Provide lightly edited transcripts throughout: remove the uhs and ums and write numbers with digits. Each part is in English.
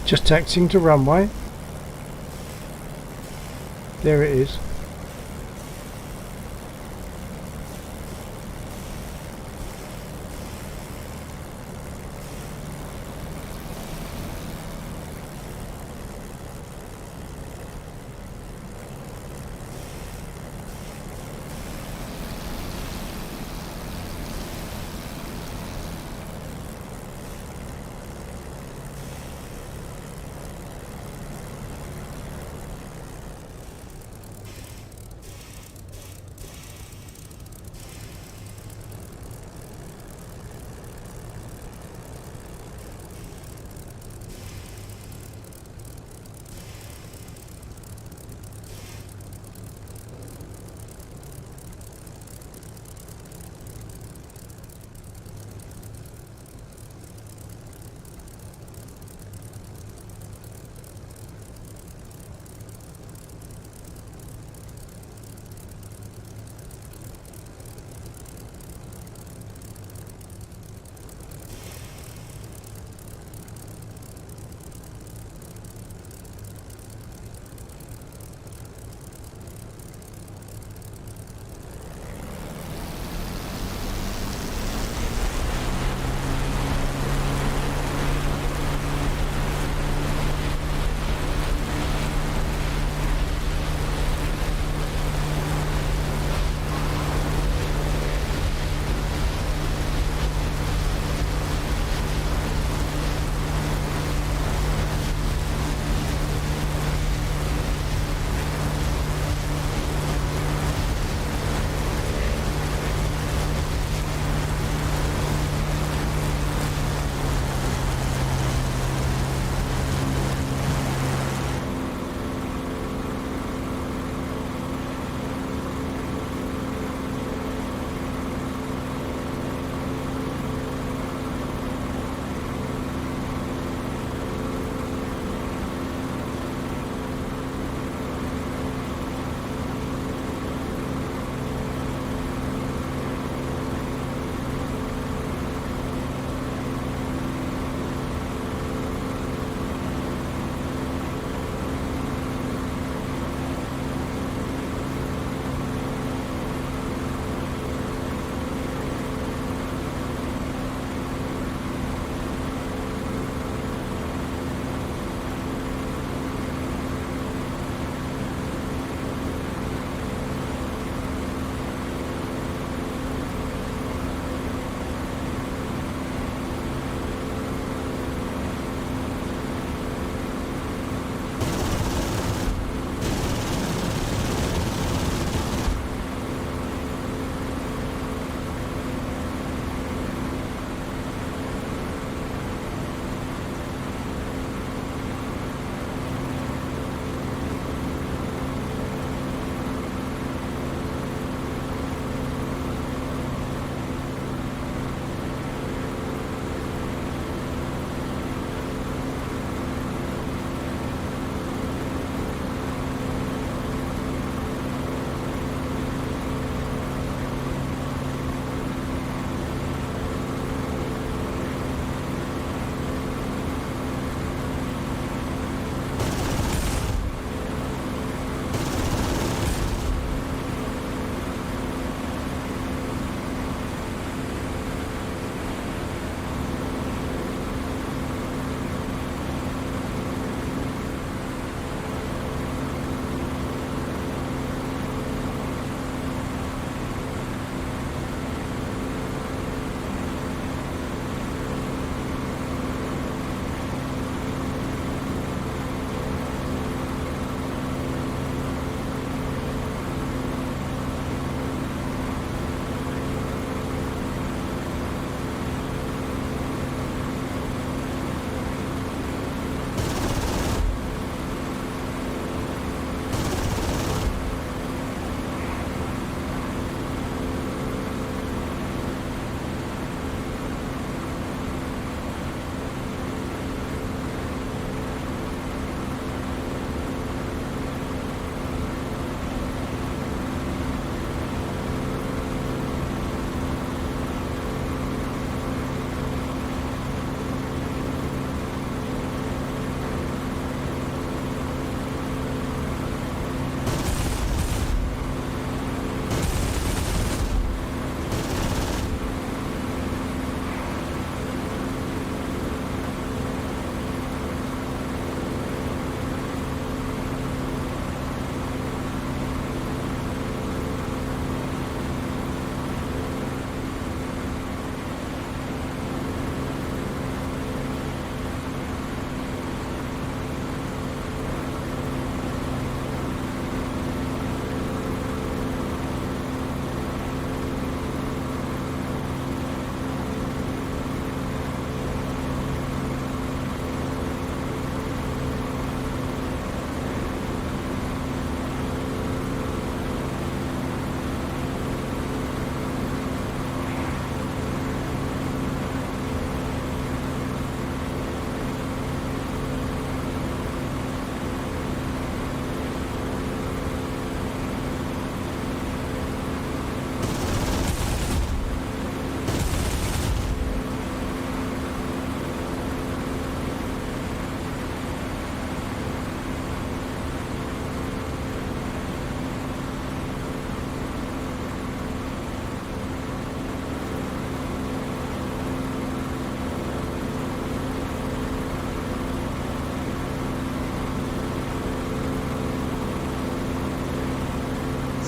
Just taxiing to runway. There it is.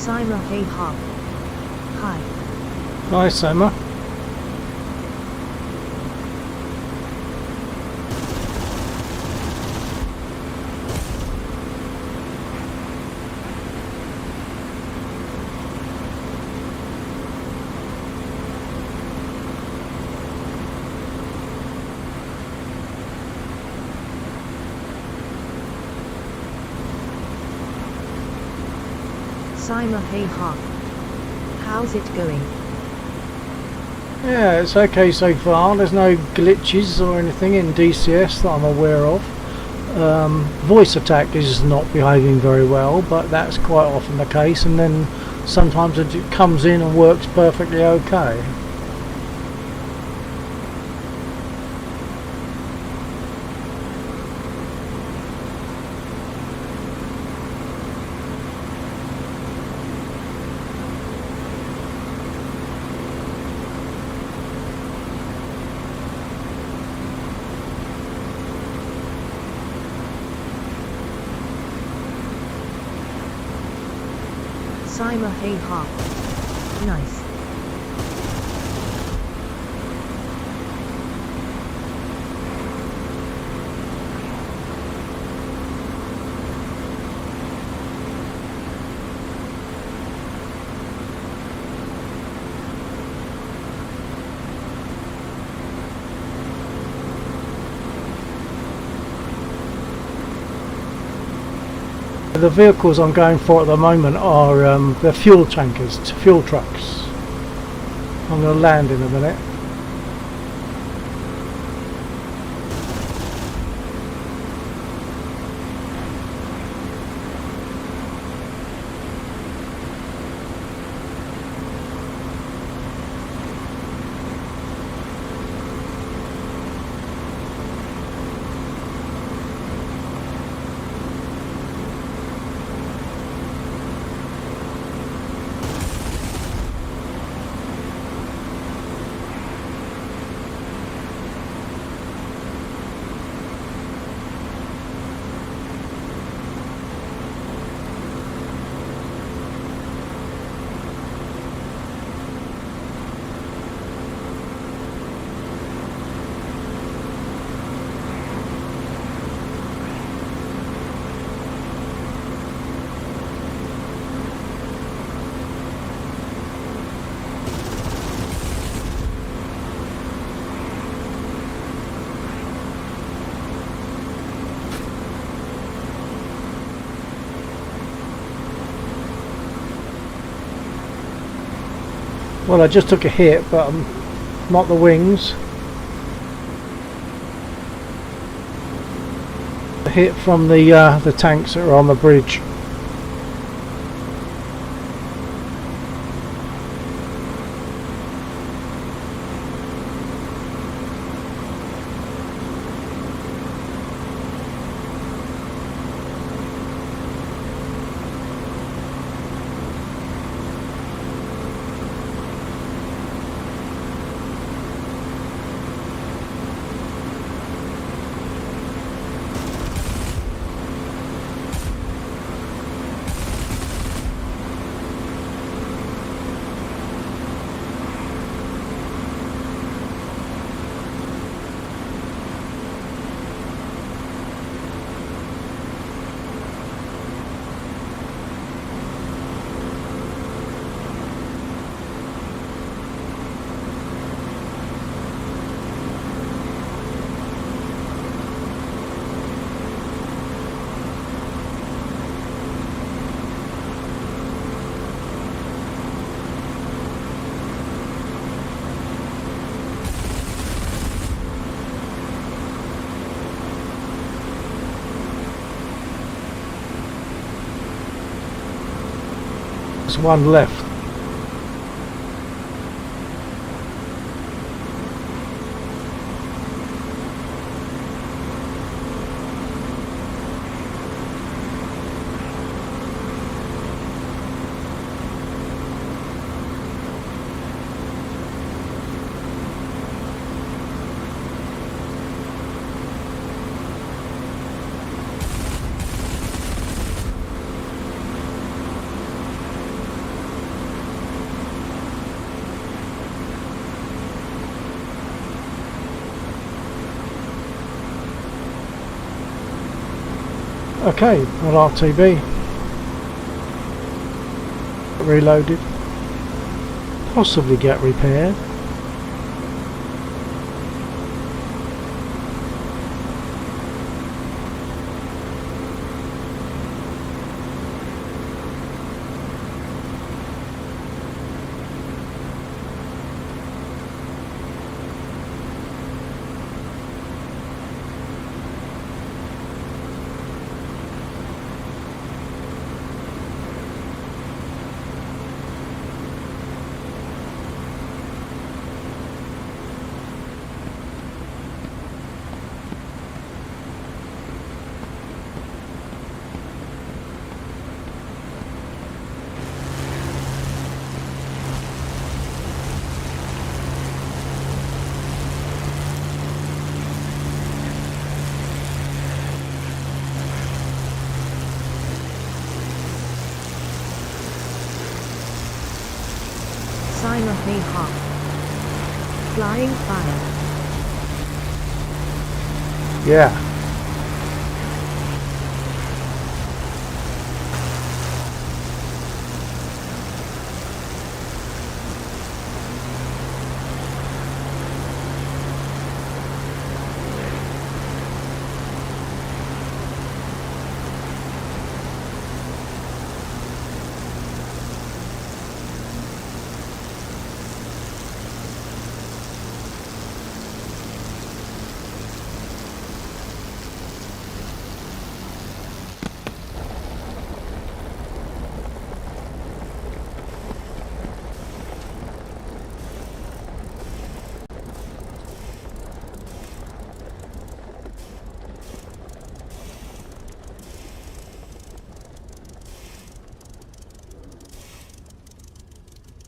Sima hey ha. Hi. Hi, Summer. Sima hey ha. How's it going? Yeah, it's okay so far. There's no glitches or anything in DCS that I'm aware of. Voice attack is not behaving very well, but that's quite often the case, and then sometimes it comes in and works perfectly okay. Sima hey ha. Nice. The vehicles I'm going for at the moment are the fuel tankers, fuel trucks. I'm going to land in a minute. Well, I just took a hit, but not the wings. A hit from the tanks that are on the bridge. There's one left. Okay, I'll RTB. Reloaded. Possibly get repaired. Simon Hey Ha. Flying fire. Yeah.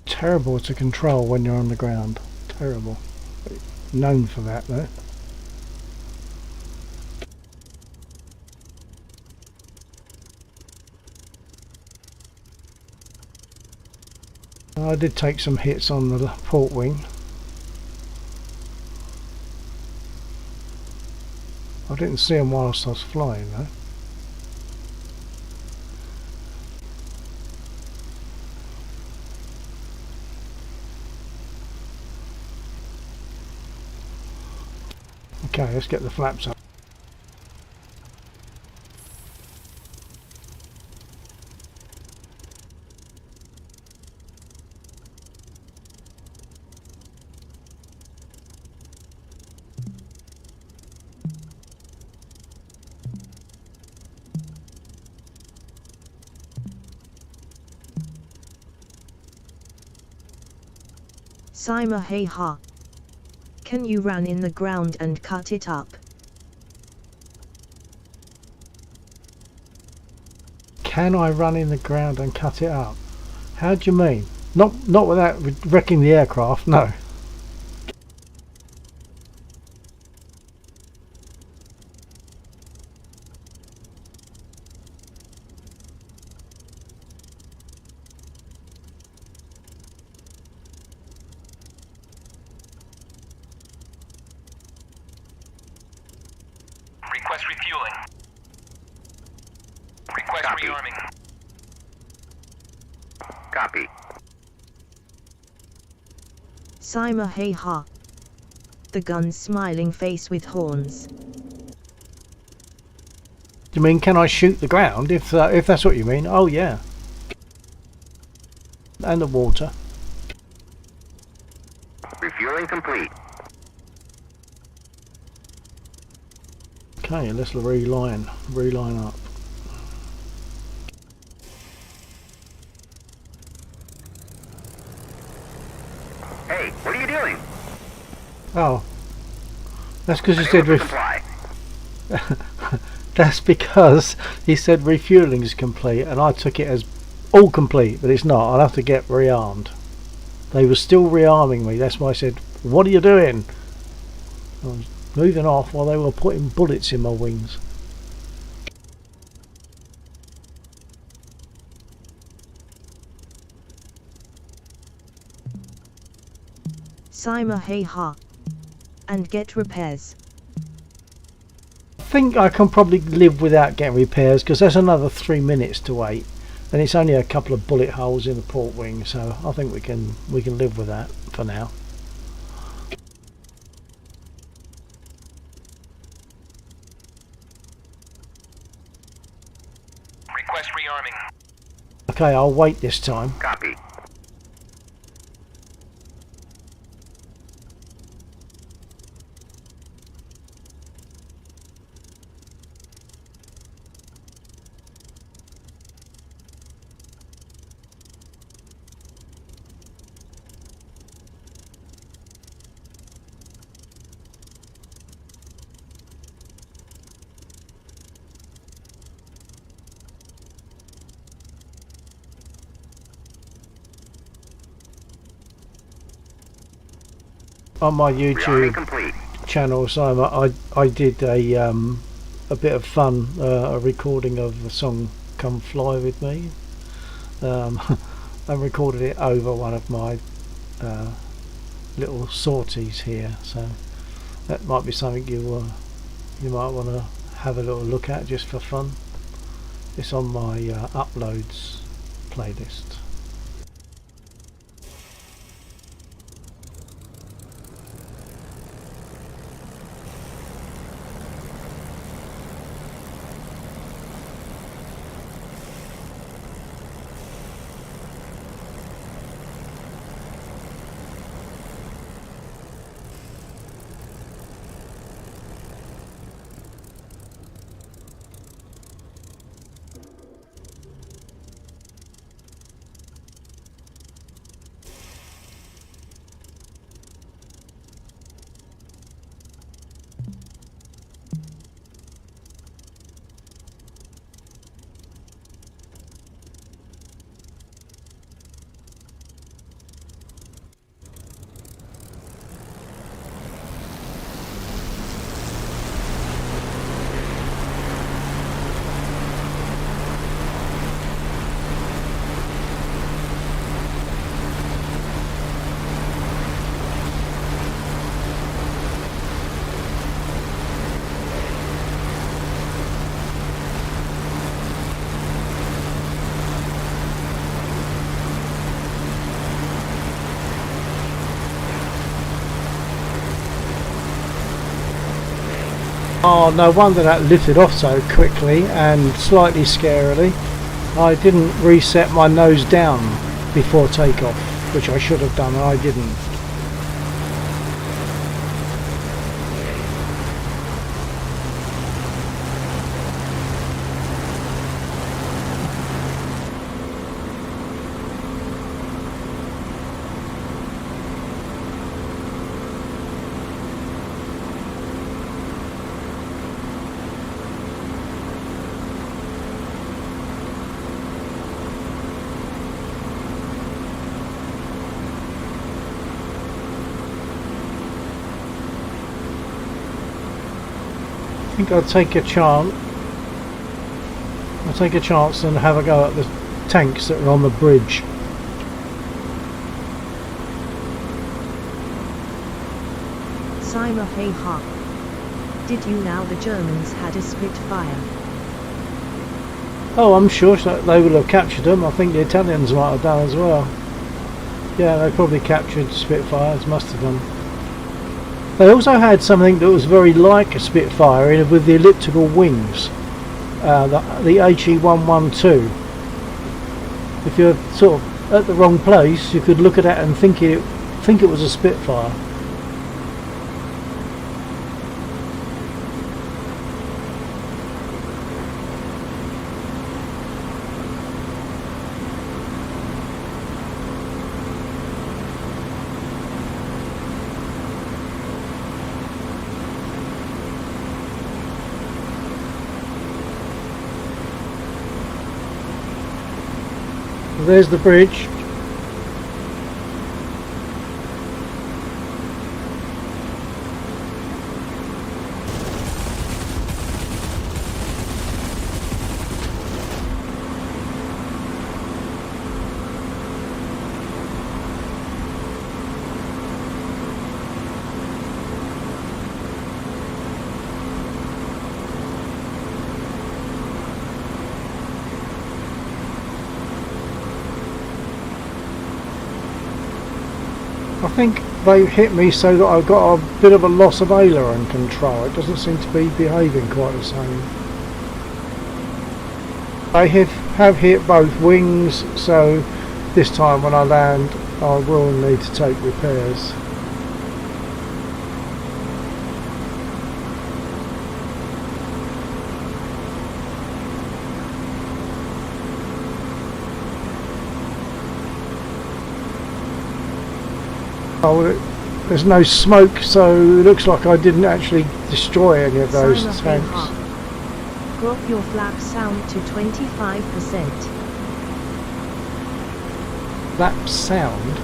Terrible to control when you're on the ground. Terrible. Known for that though. I did take some hits on the port wing. I didn't see them whilst I was flying though. Okay, let's get the flaps up. Simon Hey Ha. Can you run in the ground and cut it up? Can I run in the ground and cut it up? How do you mean? Not without wrecking the aircraft, no. Request refueling. Request Copy. rearming. Copy. Simon Hey Ha. The gun's smiling face with horns. You mean can I shoot the ground if that's what you mean? Oh yeah. And the water. Refueling complete. Okay, let's reline up. Hey, what are you doing? Oh, that's because you I said ordered supply. that's because he said refueling is complete, and I took it as all complete, but it's not. I'll have to get rearmed. They were still rearming me. That's why I said, "What are you doing?" I was moving off while they were putting bullets in my wings. Simon Hey Ha. And get repairs. think I can probably live without getting repairs, because there's another 3 minutes to wait, and it's only a couple of bullet holes in the port wing, so I think we can live with that for now. Request rearming. Okay, I'll wait this time. Copy. On my Rearming YouTube complete. channel, Simon, I did a bit of fun, a recording of the song "Come Fly With Me." I recorded it over one of my little sorties here, so that might be something you might want to have a little look at just for fun. It's on my uploads playlist. Oh, no wonder that lifted off so quickly and slightly scarily. I didn't reset my nose down before takeoff, which I should have done, and I didn't. I think I'll take a chance. I'll take a chance and have a go at the tanks that are on the bridge. Sima hey ha. Did you know the Germans had a Spitfire? Oh, I'm sure they will have captured them. I think the Italians might have done as well. Yeah, they probably captured Spitfires, must have done. They also had something that was very like a Spitfire with the elliptical wings, the HE-112. If you're sort of at the wrong place, you could look at it and think it was a Spitfire. There's the bridge. I think they hit me so that I've got a bit of a loss of aileron control. It doesn't seem to be behaving quite the same. I have hit both wings, so this time when I land I will need to take repairs. Oh, there's no smoke, so it looks like I didn't actually destroy any of those tanks. Drop your flap sound to 25%. Flap sound?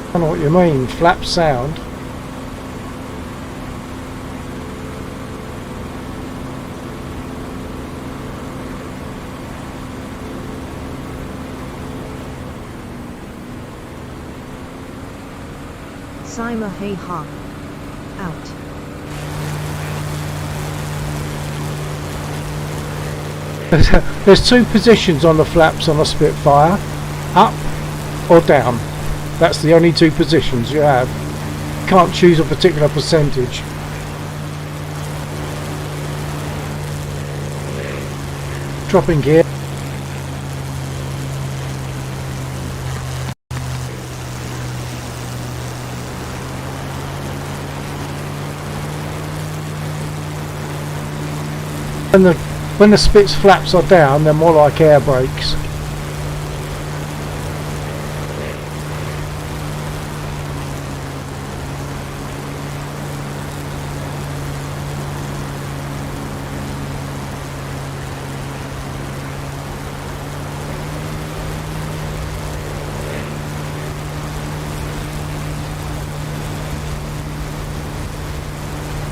I don't know what you mean, flap sound. Sima hey ha. Out. There's two positions on the flaps on a Spitfire, up or down. That's the only two positions you have. You can't choose a particular percentage. Dropping gear. When the Spit's flaps are down, they're more like air brakes.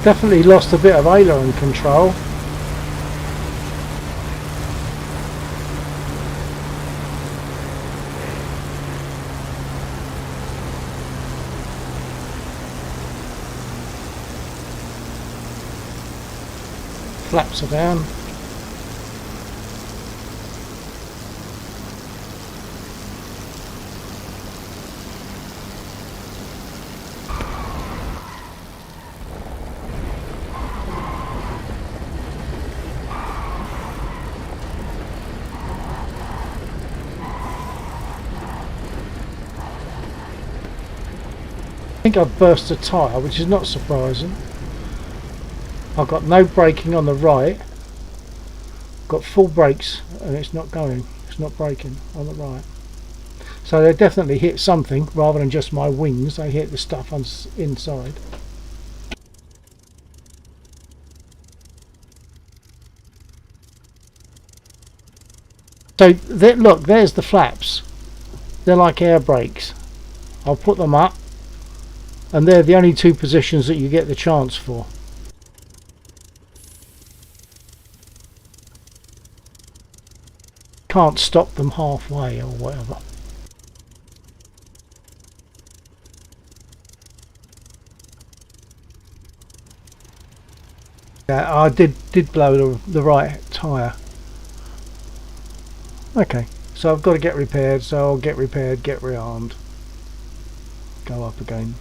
Definitely lost a bit of aileron control. Flaps are down. I think I've burst a tyre, which is not surprising. I've got no braking on the right, got full brakes and it's not going, it's not braking on the right. So they definitely hit something rather than just my wings, they hit the stuff on inside. So look, there's the flaps, they're like air brakes. I'll put them up and they're the only two positions that you get the chance for. Can't stop them halfway or whatever. Yeah, I did blow the right tyre. Okay, so I've got to get repaired, so I'll get repaired, get rearmed, go up again.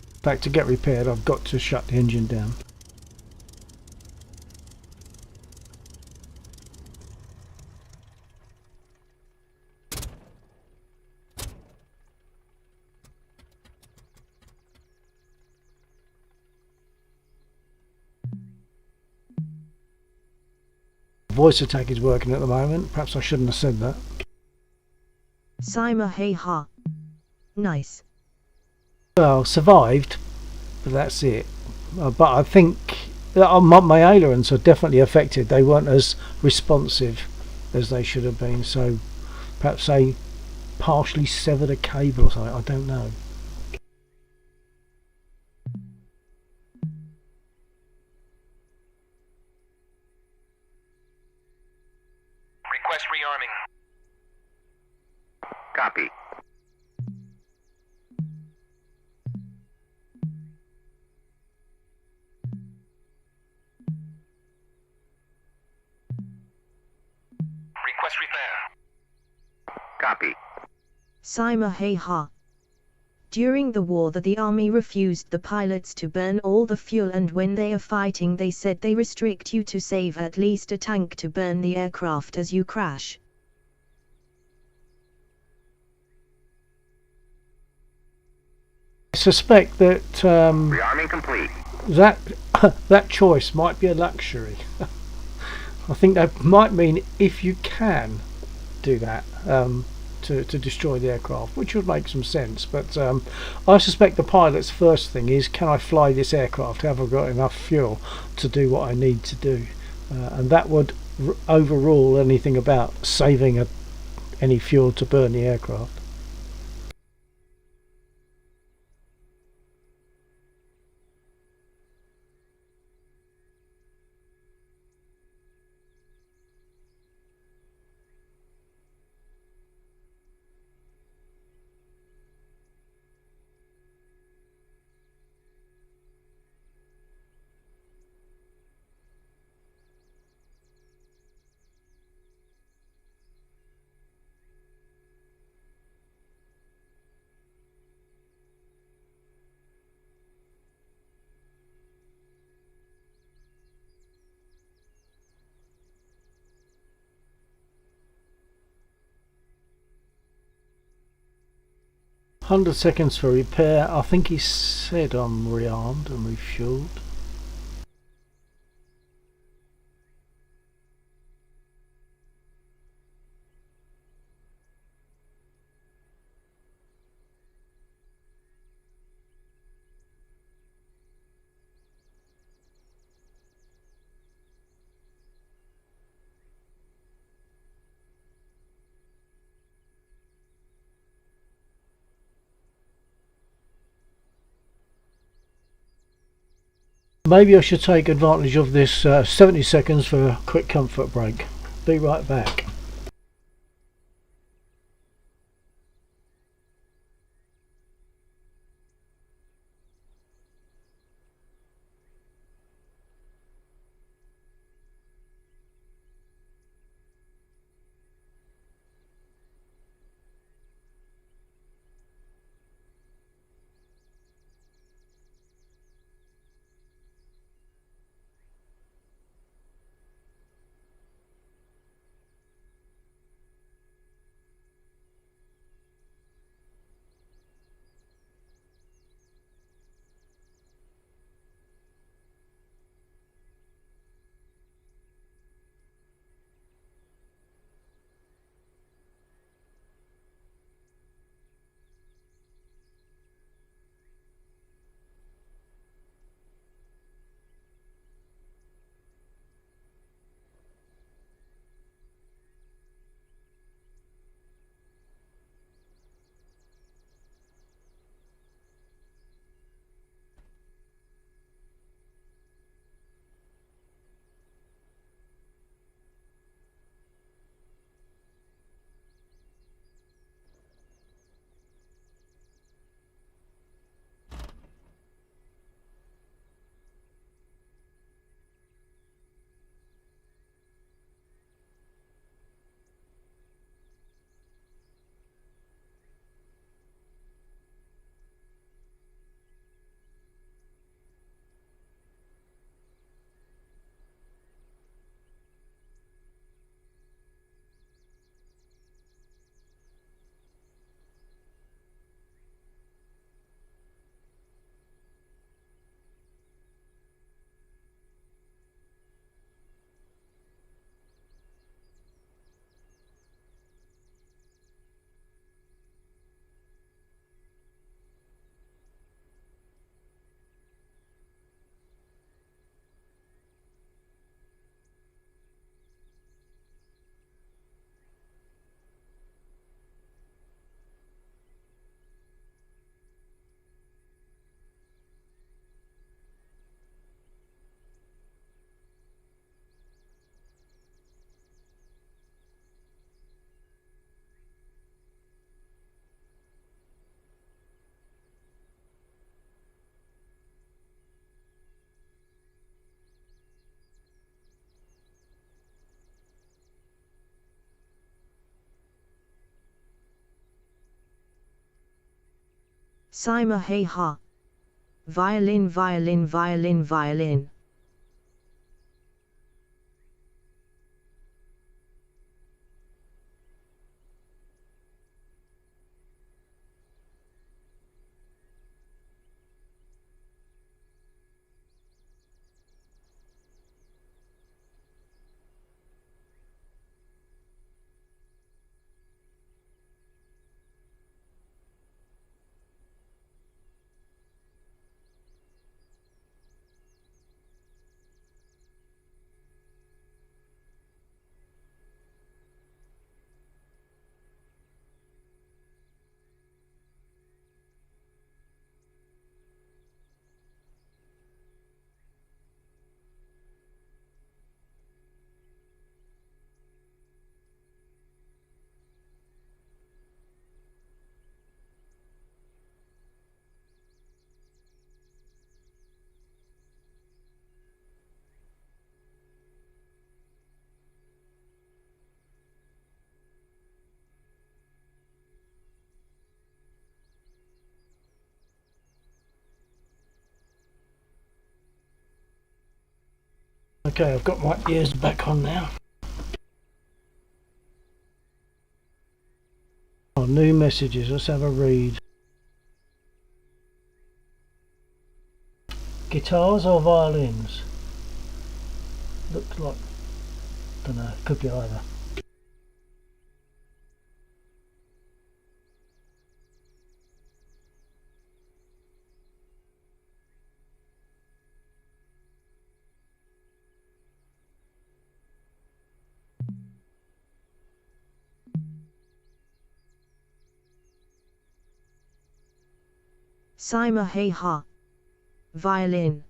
In fact, to get repaired I've got to shut the engine down. Voice attack is working at the moment. Perhaps I shouldn't have said that. Sima hey ha. Nice. Well, survived, but that's it. But I think that my ailerons are definitely affected. They weren't as responsive as they should have been. So perhaps they partially severed a cable or something. I don't know. Request rearming. Copy. there. Copy. Sima hey ha. During the war the army refused the pilots to burn all the fuel, and when they are fighting they said they restrict you to save at least a tank to burn the aircraft as you crash. I suspect that Rearming complete. that that choice might be a luxury. I think that might mean if you can do that to destroy the aircraft, which would make some sense. But I suspect the pilot's first thing is, can I fly this aircraft? Have I got enough fuel to do what I need to do? And that would overrule anything about saving any fuel to burn the aircraft. $100 for repair. I think he said I'm rearmed and refueled. Maybe I should take advantage of this 70 seconds for a quick comfort break. Be right back. Sima hey ha. Violin, violin, violin, violin. Okay, I've got my ears back on now. Oh, new messages. Let's have a read. Guitars or violins? Looks like, don't know, could be either. Sima hey ha. Violin.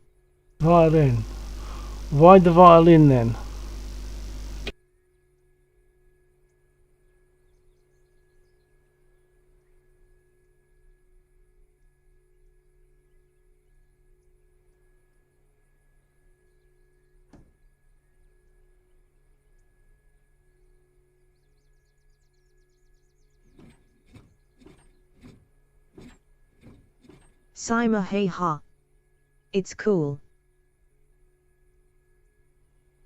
Violin. Why the violin then? Sima hey ha. It's cool.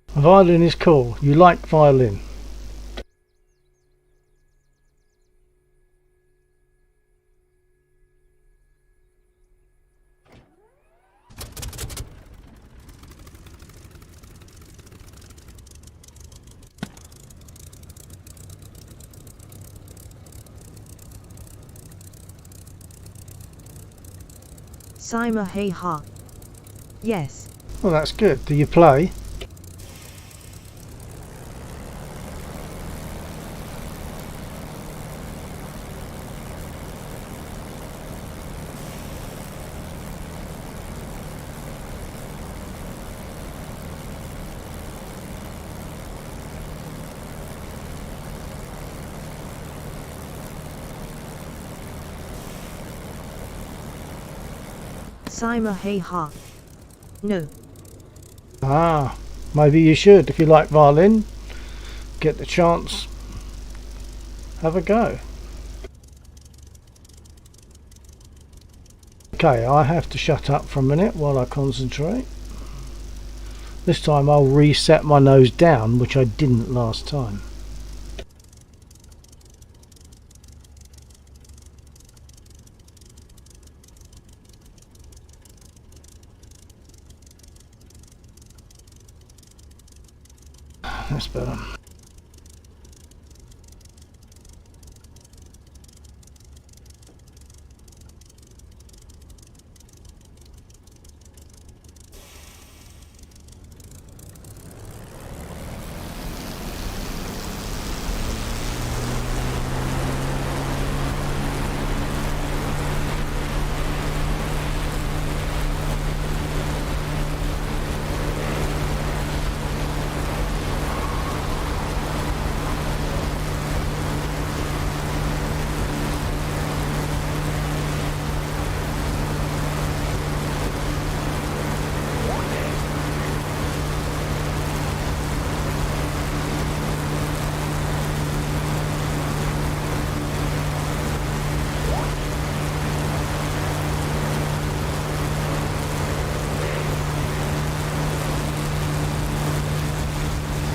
Violin is cool. You like violin. Sima hey ha. Yes. Well, that's good. Do you play? Sima hey ha. No. Ah, maybe you should. If you like violin, get the chance, have a go. Okay, I have to shut up for a minute while I concentrate. This time I'll reset my nose down, which I didn't last time. That's better.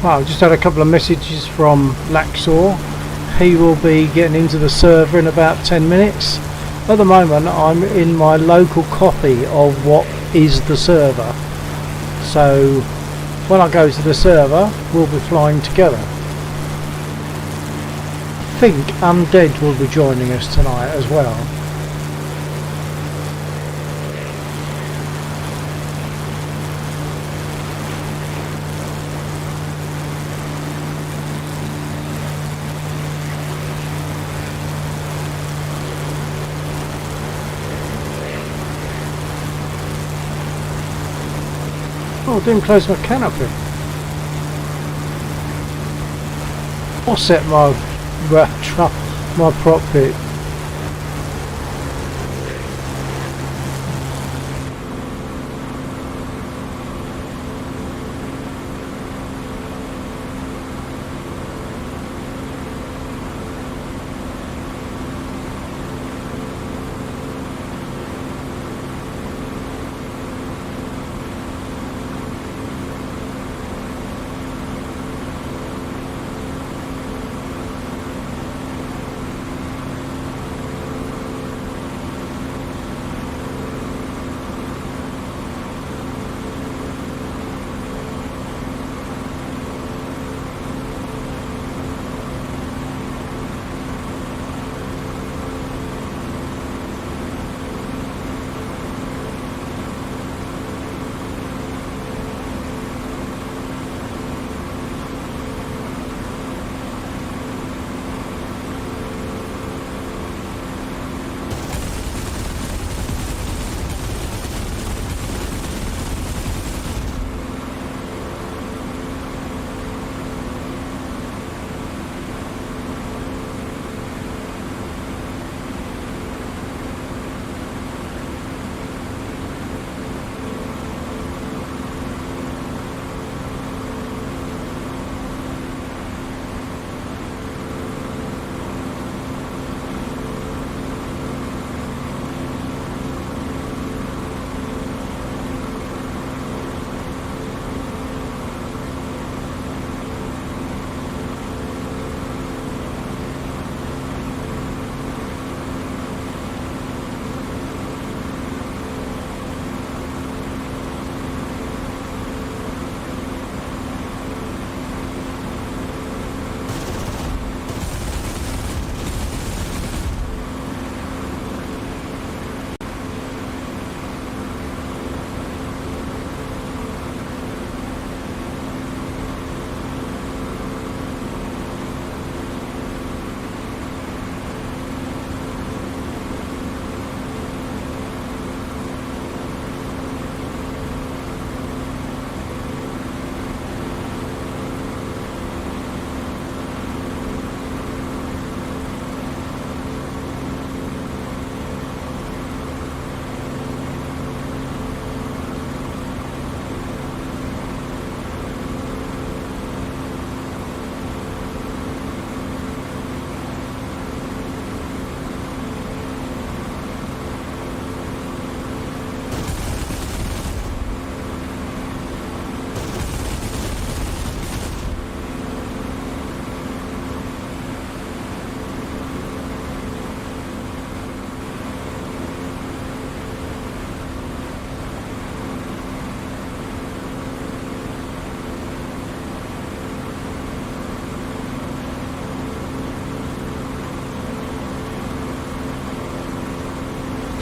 Well, I've just had a couple of messages from Laxor. He will be getting into the server in about 10 minutes. At the moment I'm in my local copy of what is the server. So when I go to the server we'll be flying together. I think Undead will be joining us tonight as well. Oh, I didn't close my canopy. I'll set my my prop pit.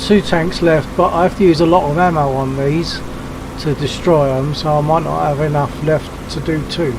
Two tanks left, but I have to use a lot of ammo on these to destroy them, so I might not have enough left to do two.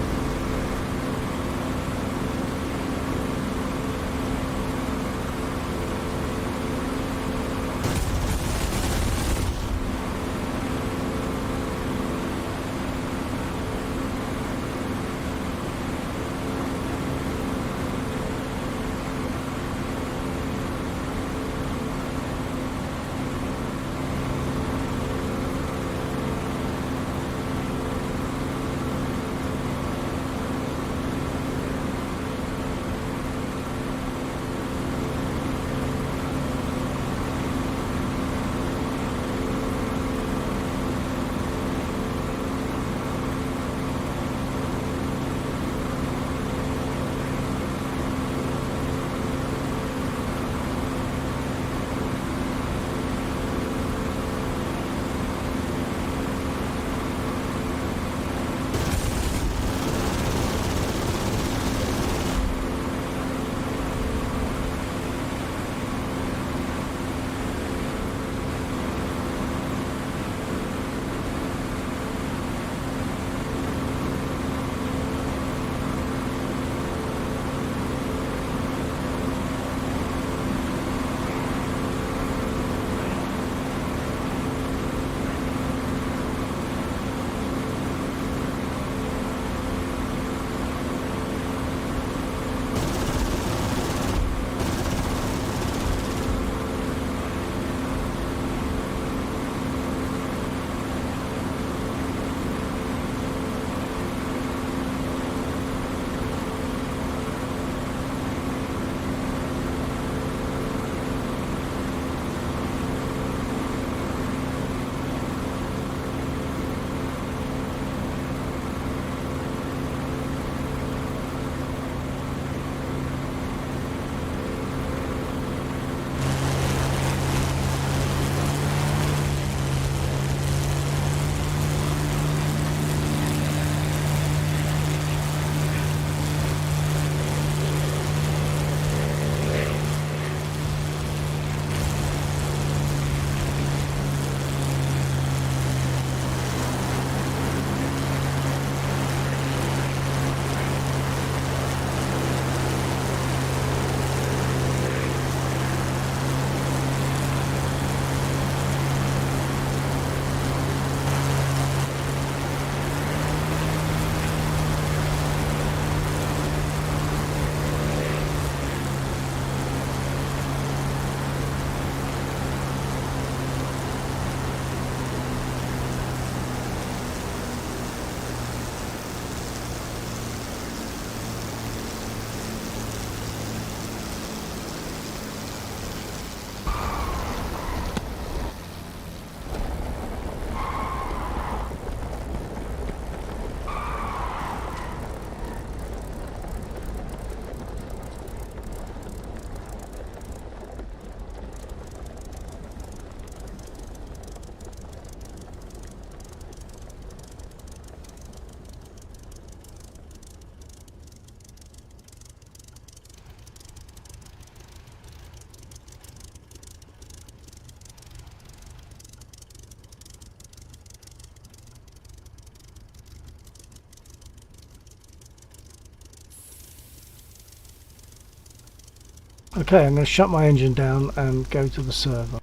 Okay, I'm going to shut my engine down and go to the server.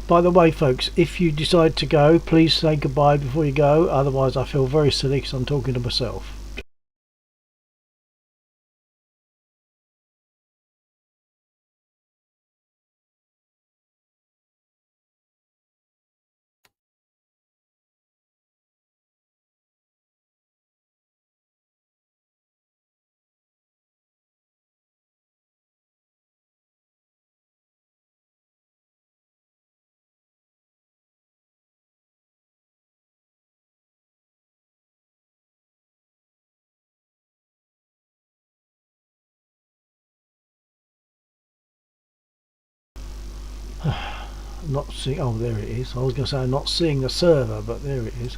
By the way, folks, if you decide to go, please say goodbye before you go, otherwise I feel very silly because I'm talking to myself. I'm not seeing, oh there it is. I was going to say I'm not seeing the server, but there it is.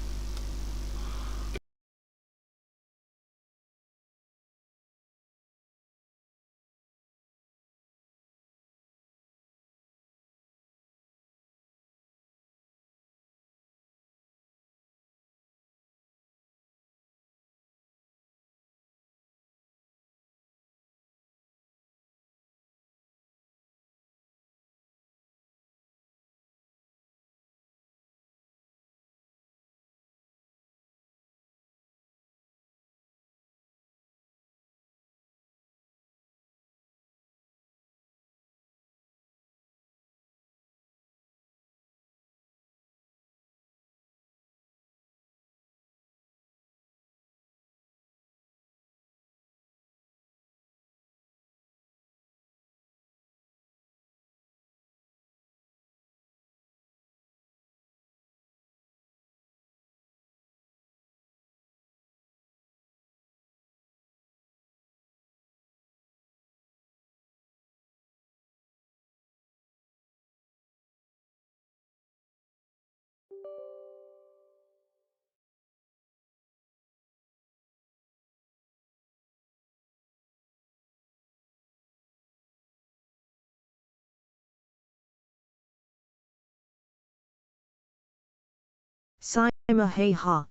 Sima hey ha.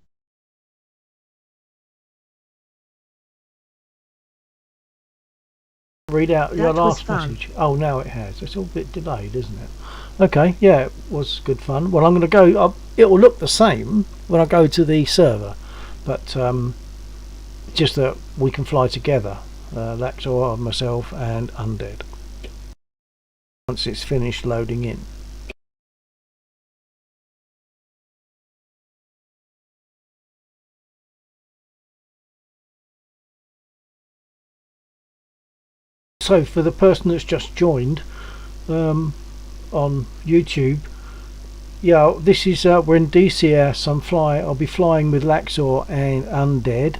Read out your That was last fun. message. Oh, now it has. It's all a bit delayed, isn't it? Okay, yeah, it was good fun. Well, I'm going to go up. It will look the same when I go to the server, but just that we can fly together, Laxor, myself, and Undead. Once it's finished loading in. So, for the person that's just joined on YouTube, yeah, this is we're in DCS. I'll be flying with Laxor and Undead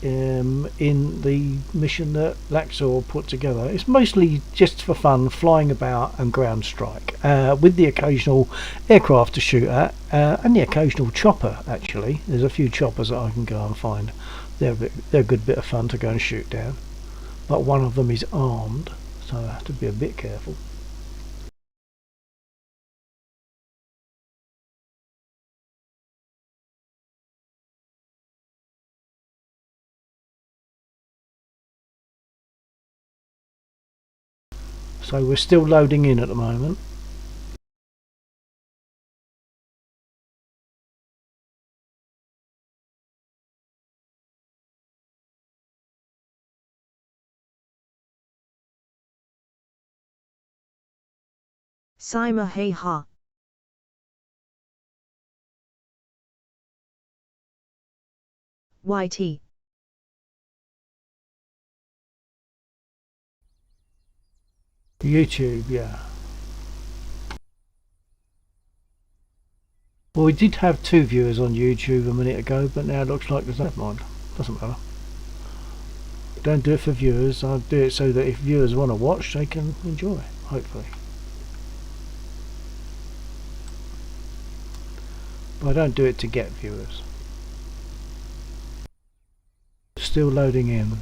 in the mission that Laxor put together. It's mostly just for fun, flying about and ground strike, with the occasional aircraft to shoot at, and the occasional chopper. Actually, there's a few choppers that I can go and find. They're a good bit of fun to go and shoot down, but one of them is armed, so I have to be a bit careful. So we're still loading in at the moment. Sima hey ha. YT. YouTube, yeah. Well, we did have 2 viewers on YouTube a minute ago, but now it looks like there's no mind. Doesn't matter. Don't do it for viewers. I do it so that if viewers want to watch, they can enjoy, hopefully. But I don't do it to get viewers. Still loading in.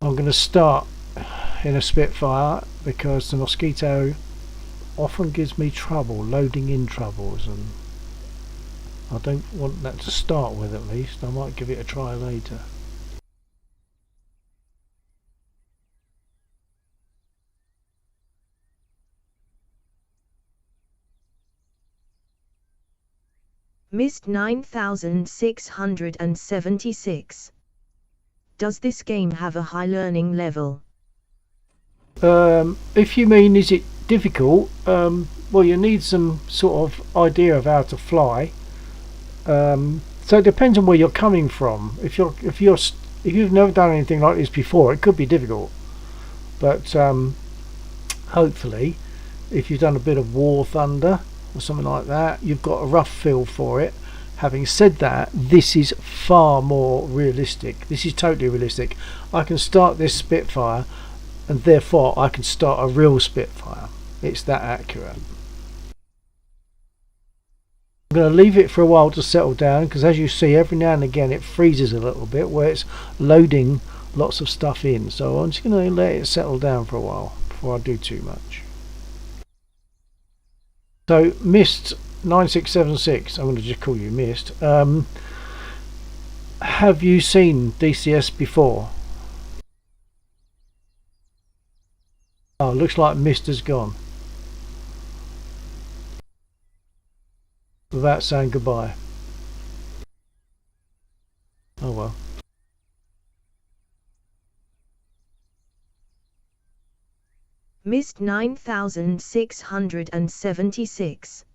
I'm going to start in a Spitfire because the Mosquito often gives me trouble, loading in troubles, and I don't want that to start with. At least I might give it a try later. Missed 9676. Does this game have a high learning level? If you mean is it difficult, well, you need some sort of idea of how to fly. So it depends on where you're coming from. If you've never done anything like this before, it could be difficult. But hopefully, if you've done a bit of War Thunder or something like that, you've got a rough feel for it. Having said that, this is far more realistic. This is totally realistic. I can start this Spitfire, and therefore I can start a real Spitfire. It's that accurate. I'm going to leave it for a while to settle down, because as you see, every now and again it freezes a little bit where it's loading lots of stuff in. So I'm just going to let it settle down for a while before I do too much. So Mist 9676, I'm going to just call you Mist. Have you seen DCS before? Oh, looks like Mist has gone without saying goodbye. Oh well. Missed 9676.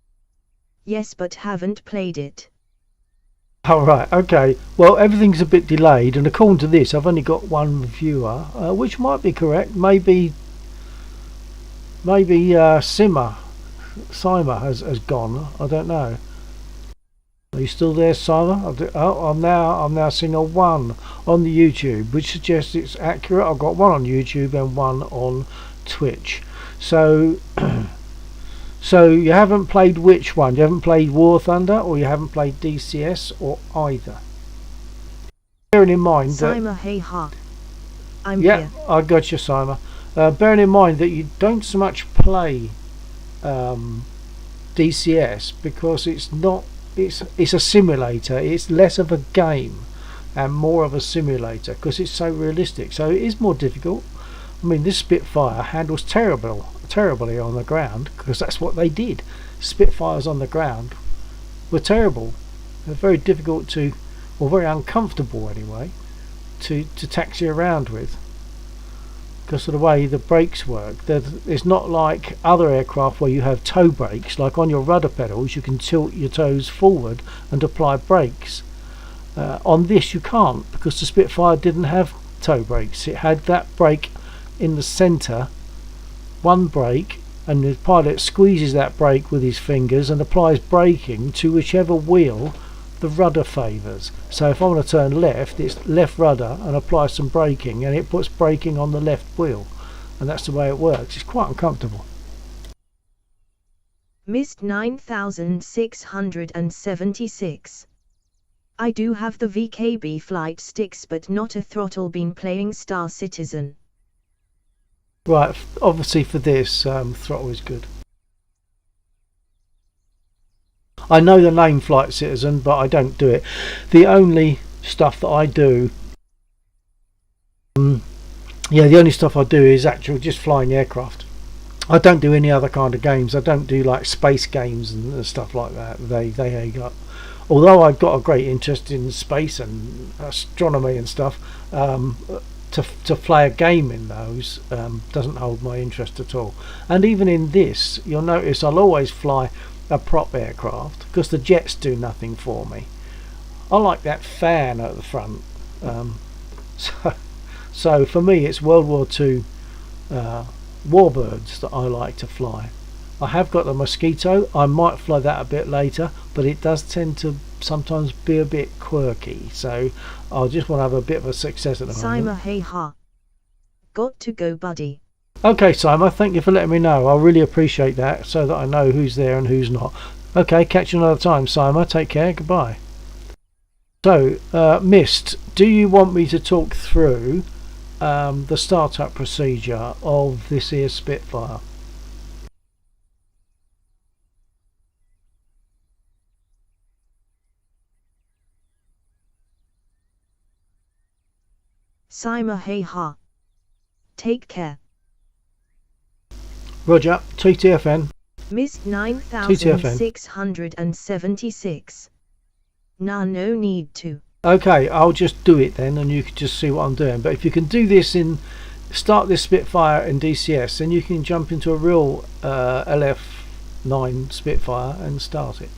Yes, but haven't played it. Alright, okay. Well, everything's a bit delayed, and according to this, I've only got one viewer, which might be correct. Maybe Sima has gone. I don't know. Are you still there, Sima? Oh, I'm now seeing a 1 on the YouTube, which suggests it's accurate. I've got 1 on YouTube and 1 on Twitch. So so you haven't played which one? You haven't played War Thunder, or you haven't played DCS, or either? Bearing in mind that... Sima, hey ha. I'm yeah, here. I got you, Sima. Bearing in mind that you don't so much play DCS because it's a simulator. It's less of a game and more of a simulator because it's so realistic. So it is more difficult. I mean, this Spitfire handles terribly on the ground because that's what they did. Spitfires on the ground were terrible. They're very difficult to, or very uncomfortable anyway, to taxi around with because of the way the brakes work. It's not like other aircraft where you have toe brakes. Like on your rudder pedals, you can tilt your toes forward and apply brakes. On this, you can't because the Spitfire didn't have toe brakes. It had that brake in the center, one brake, and the pilot squeezes that brake with his fingers and applies braking to whichever wheel the rudder favours. So if I want to turn left, it's left rudder and apply some braking, and it puts braking on the left wheel, and that's the way it works. It's quite uncomfortable. Missed 9676. I do have the VKB flight sticks but not a throttle. Been playing Star Citizen. Right, obviously for this, throttle is good. I know the name Flight Citizen, but I don't do it. The only stuff that I do, the only stuff I do is actual just flying aircraft. I don't do any other kind of games. I don't do like space games and stuff like that. They got. Although I've got a great interest in space and astronomy and stuff, to play a game in those doesn't hold my interest at all. And even in this, you'll notice I'll always fly a prop aircraft because the jets do nothing for me. I like that fan at the front. So for me, it's World War II warbirds that I like to fly. I have got the Mosquito. I might fly that a bit later, but it does tend to sometimes be a bit quirky. So I'll just want to have a bit of a success at the moment. Sima, hey ha. Got to go, buddy. Okay, Simon, thank you for letting me know. I really appreciate that, so that I know who's there and who's not. Okay, catch you another time, Simon. Take care. Goodbye. So, Mist, do you want me to talk through the startup procedure of this here Spitfire? Sima hey ha. Take care. Roger, TTFN. Missed 9676. Nah, no need to. Okay, I'll just do it then and you can just see what I'm doing. But if you can do this start this Spitfire in DCS, then you can jump into a real LF9 Spitfire and start it.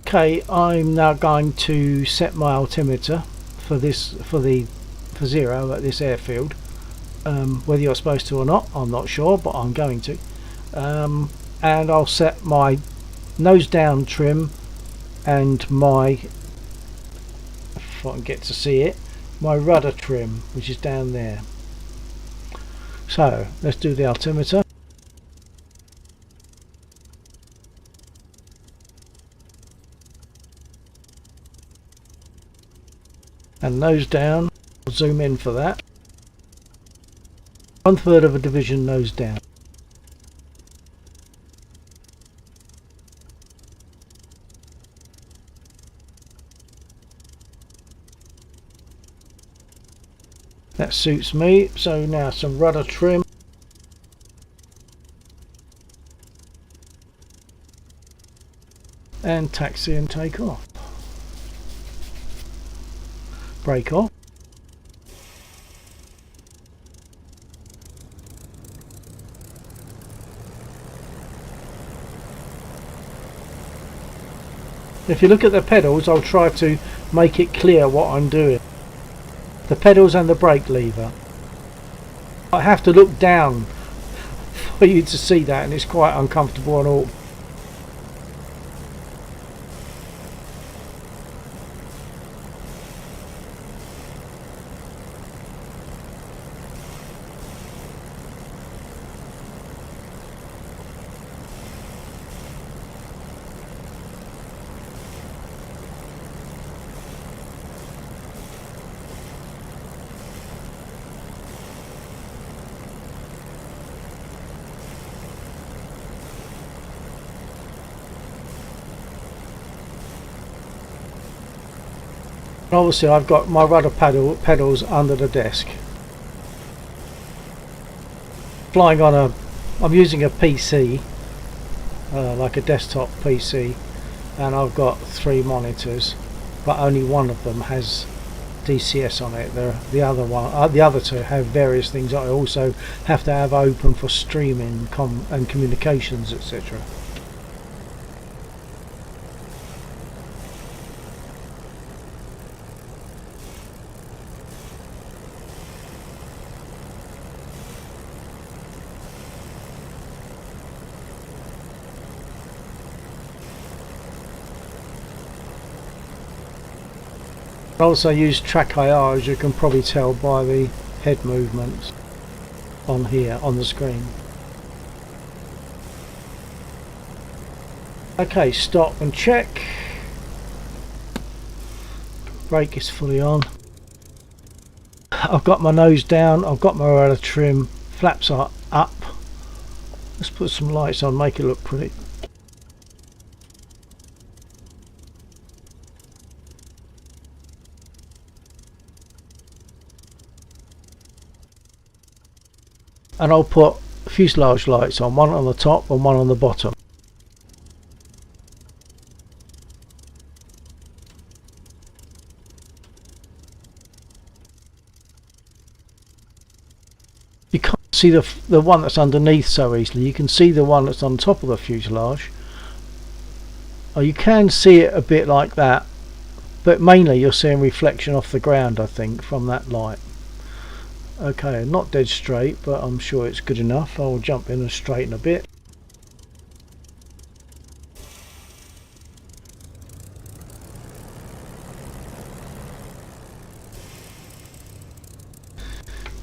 Okay, I'm now going to set my altimeter for zero at this airfield. Whether you're supposed to or not, I'm not sure, but I'm going to. And I'll set my nose down trim and my, if I can get to see it, my rudder trim, which is down there. So let's do the altimeter. And nose down. I'll zoom in for that. 1/3 of a division nose down. That suits me. So now some rudder trim. And taxi and take off. Brake off. If you look at the pedals, I'll try to make it clear what I'm doing. The pedals and the brake lever. I have to look down for you to see that, and it's quite uncomfortable and all. Obviously I've got my rudder pedals under the desk. Flying on I'm using a PC, like a desktop PC, and I've got 3 monitors, but only one of them has DCS on it. The other 2 have various things that I also have to have open for streaming and communications, etc. I also use track IR, as you can probably tell by the head movements on here on the screen. Okay, stop and check. Brake is fully on. I've got my nose down, I've got my rudder trim, flaps are up. Let's put some lights on, make it look pretty. And I'll put fuselage lights on, one on the top and one on the bottom. You can't see the one that's underneath so easily. You can see the one that's on top of the fuselage. Oh, you can see it a bit like that, but mainly you're seeing reflection off the ground, I think, from that light. Okay, not dead straight, but I'm sure it's good enough. I'll jump in and straighten a bit.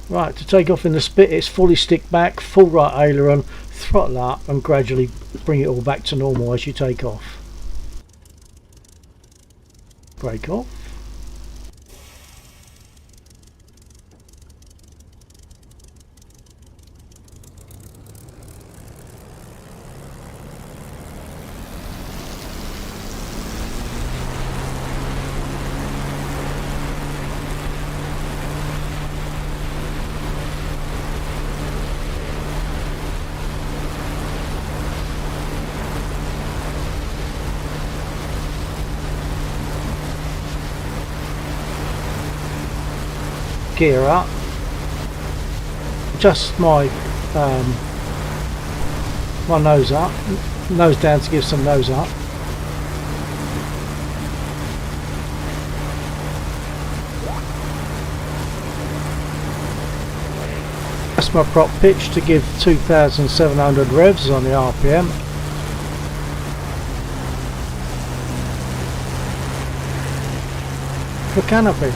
Right, to take off in the spit, it's fully stick back, full right aileron, throttle up and gradually bring it all back to normal as you take off. Brake off. Gear up, adjust my my nose up, nose down to give some nose up. That's my prop pitch to give 2,700 revs on the RPM. For canopy.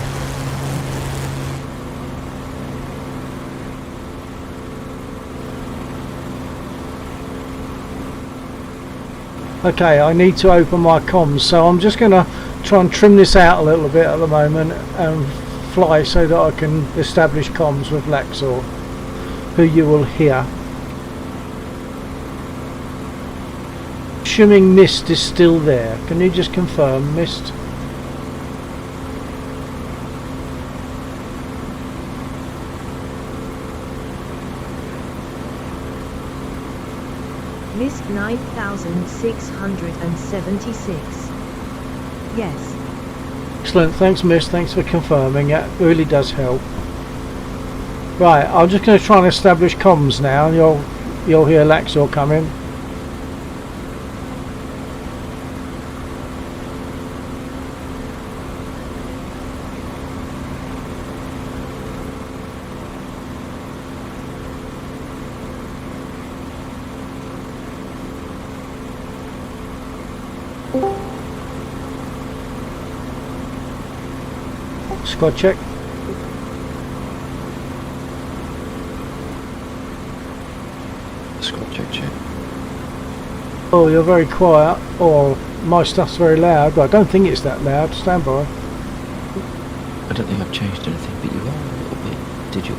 Okay, I need to open my comms, so I'm just going to try and trim this out a little bit at the moment and fly so that I can establish comms with Laxor, who you will hear. Assuming mist is still there, can you just confirm mist? Mist 9676. Yes. Excellent, thanks Mist, thanks for confirming, it really does help. Right, I'm just going to try and establish comms now and you'll hear Laxor coming. Squad check. Squad check. Oh, you're very quiet. Or my stuff's very loud. I don't think it's that loud. Stand by. I don't think I've changed anything, but you are a little bit digital.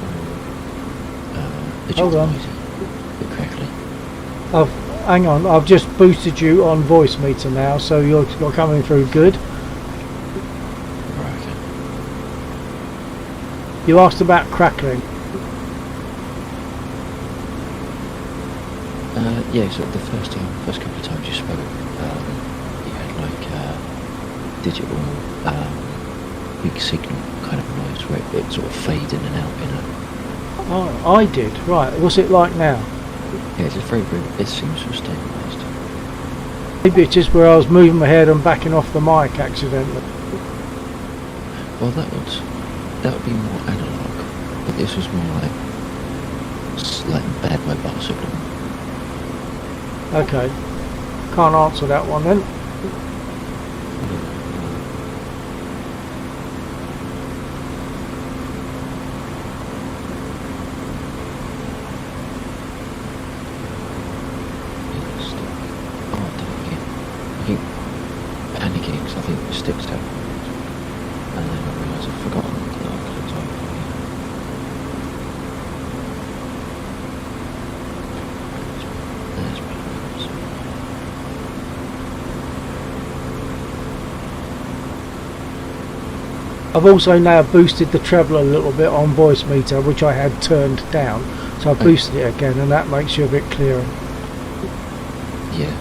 Hold on. A bit crackly. Hang on. I've just boosted you on voice meter now, so you're coming through good. Right, okay. You asked about crackling. Yeah, so the first couple of times you spoke, you had like digital big signal kind of noise where it sort of fades in and out, you know. Oh, I did. Right. What's it like now? Yeah, it's very, it seems to have stabilised. Maybe it's just where I was moving my head and backing off the mic accidentally. Well, that would be more analog, but this was more like bad mobile signal. Okay. Can't answer that one then. sticks down. And then I realised I'd forgotten that I could have typed it. There's balance. I've also now boosted the treble a little bit on voice meter, which I had turned down. So I've boosted it again, and that makes you a bit clearer. Yeah.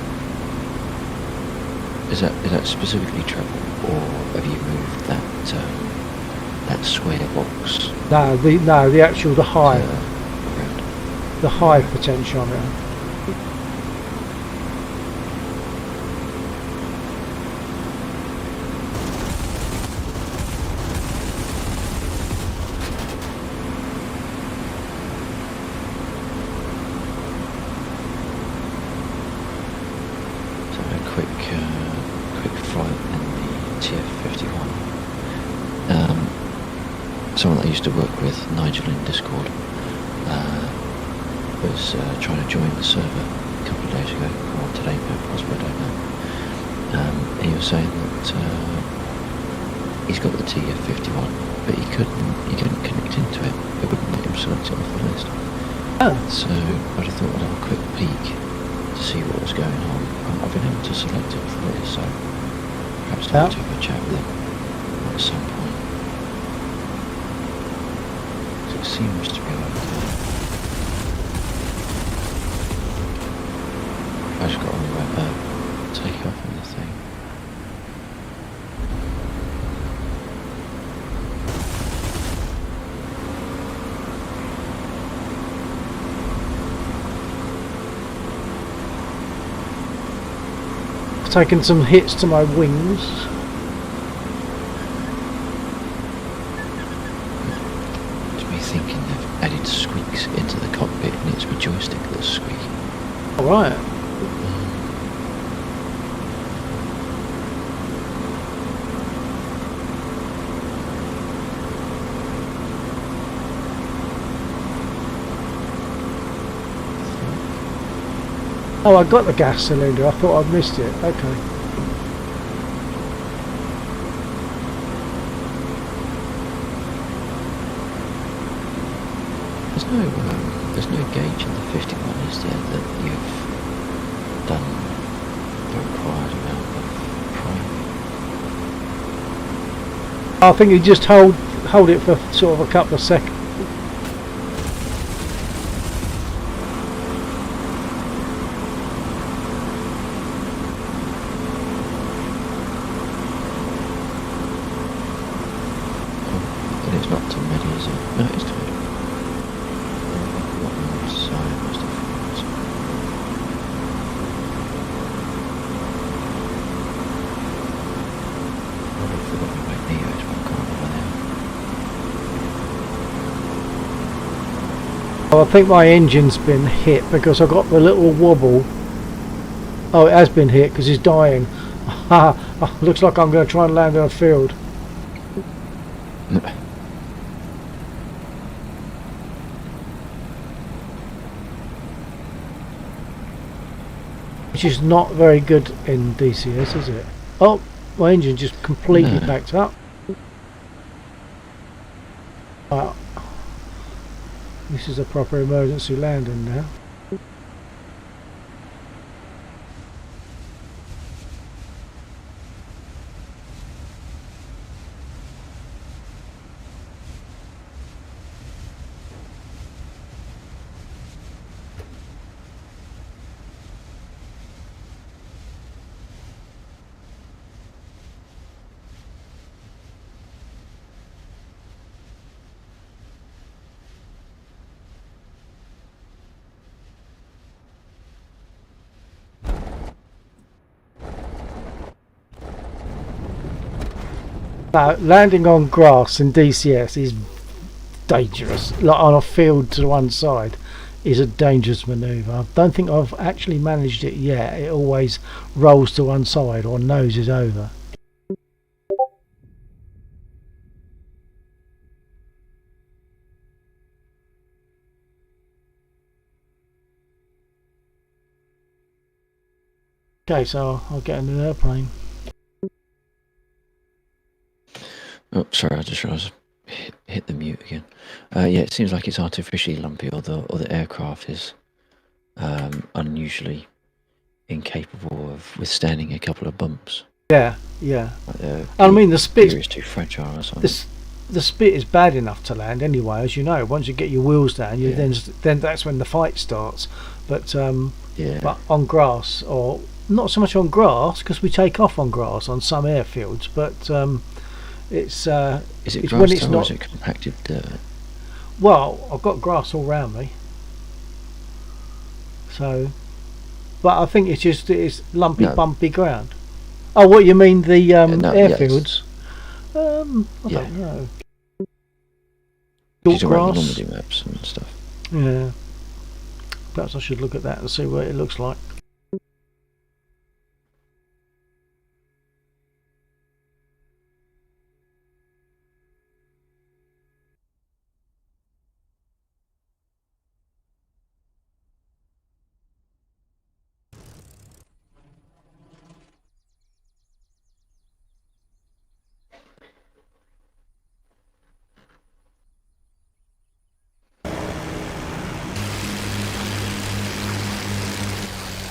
Is that specifically treble, or have you moved that square box? No, the high, Around? the high potentiometer. Quick flight in the TF-51. Someone that I used to work with, Nigel in Discord, was trying to join the server a couple of days ago, or today, possibly, I don't know. He was saying that he's got the TF-51, but he couldn't connect into it. It wouldn't let him select it off the list. Oh. So I just thought I'd have a quick peek to see what was going on. I've been able to select it off the list, so perhaps I'll have to have a chat with him at some point. So it seems to be okay. I just got to take off on the thing. Taken some hits to my wings. It's me thinking they've added squeaks into the cockpit and it's my joystick that's squeaking. Alright. Oh, I got the gas cylinder. I thought I'd missed it. Okay. There's no gauge in the 51, is there, that you've done the required amount of priming? I think you just hold it for sort of a couple of seconds. And it's not to mid, is it? No, it's to mid. What side was the front? I've forgotten about Neo's, but I can't remember now. I think my engine's been hit because I got the little wobble. Oh, it has been hit because he's dying. Looks like I'm going to try and land in a field. Which is not very good in DCS, is it? Oh, my engine just completely backed up. Wow. This is a proper emergency landing now. Now, landing on grass in DCS is dangerous. Like on a field to one side is a dangerous manoeuvre. I don't think I've actually managed it yet. It always rolls to one side or noses over. Okay, so I'll get in an airplane. Oh, sorry, I just realised I hit the mute again. Yeah, it seems like it's artificially lumpy, or the aircraft is unusually incapable of withstanding a couple of bumps. Yeah. I mean, the gear spit is too fragile or something. the spit is bad enough to land anyway, as you know. Once you get your wheels down, you Yeah. then that's when the fight starts. But Yeah. but on grass, or not so much on grass, because we take off on grass on some airfields, but it's Is it it's grass when it's or not. is it compacted dirt? Well, I've got grass all round me, so. But I think it's lumpy, No. bumpy ground. Oh, what you mean, the No, yes. airfields? I Yeah. don't know. These Short are around the grass. Normandy maps and stuff. Yeah. Perhaps I should look at that and see what it looks like.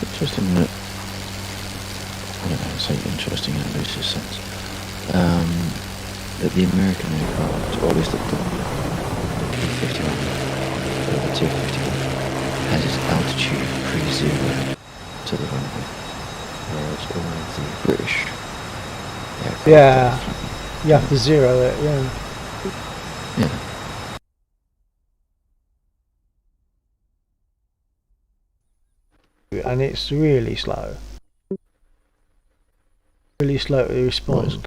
Interesting that, I don't know how to say interesting in a loosest sense, that the American aircraft, or at least the P-51, the T-51, has its altitude pre-zero to the runway, whereas all of the British aircraft... Yeah. You have to zero it, yeah. Yeah. And it's really slow. Really slow to respond.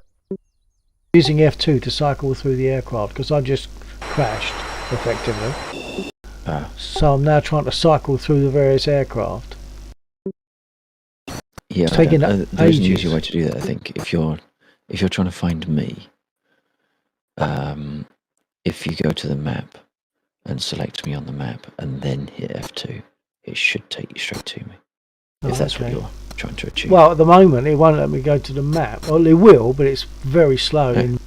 Using F2 to cycle through the aircraft, because I just crashed, effectively. So I'm now trying to cycle through the various aircraft. Yeah, It's taking there's an ages. easy way to do that, I think. If you're trying to find me, if you go to the map and select me on the map and then hit F2, it should take you straight to me. If that's what you're trying to achieve. Well, at the moment it won't let me go to the map. Well, it will, but it's very slow. Yeah.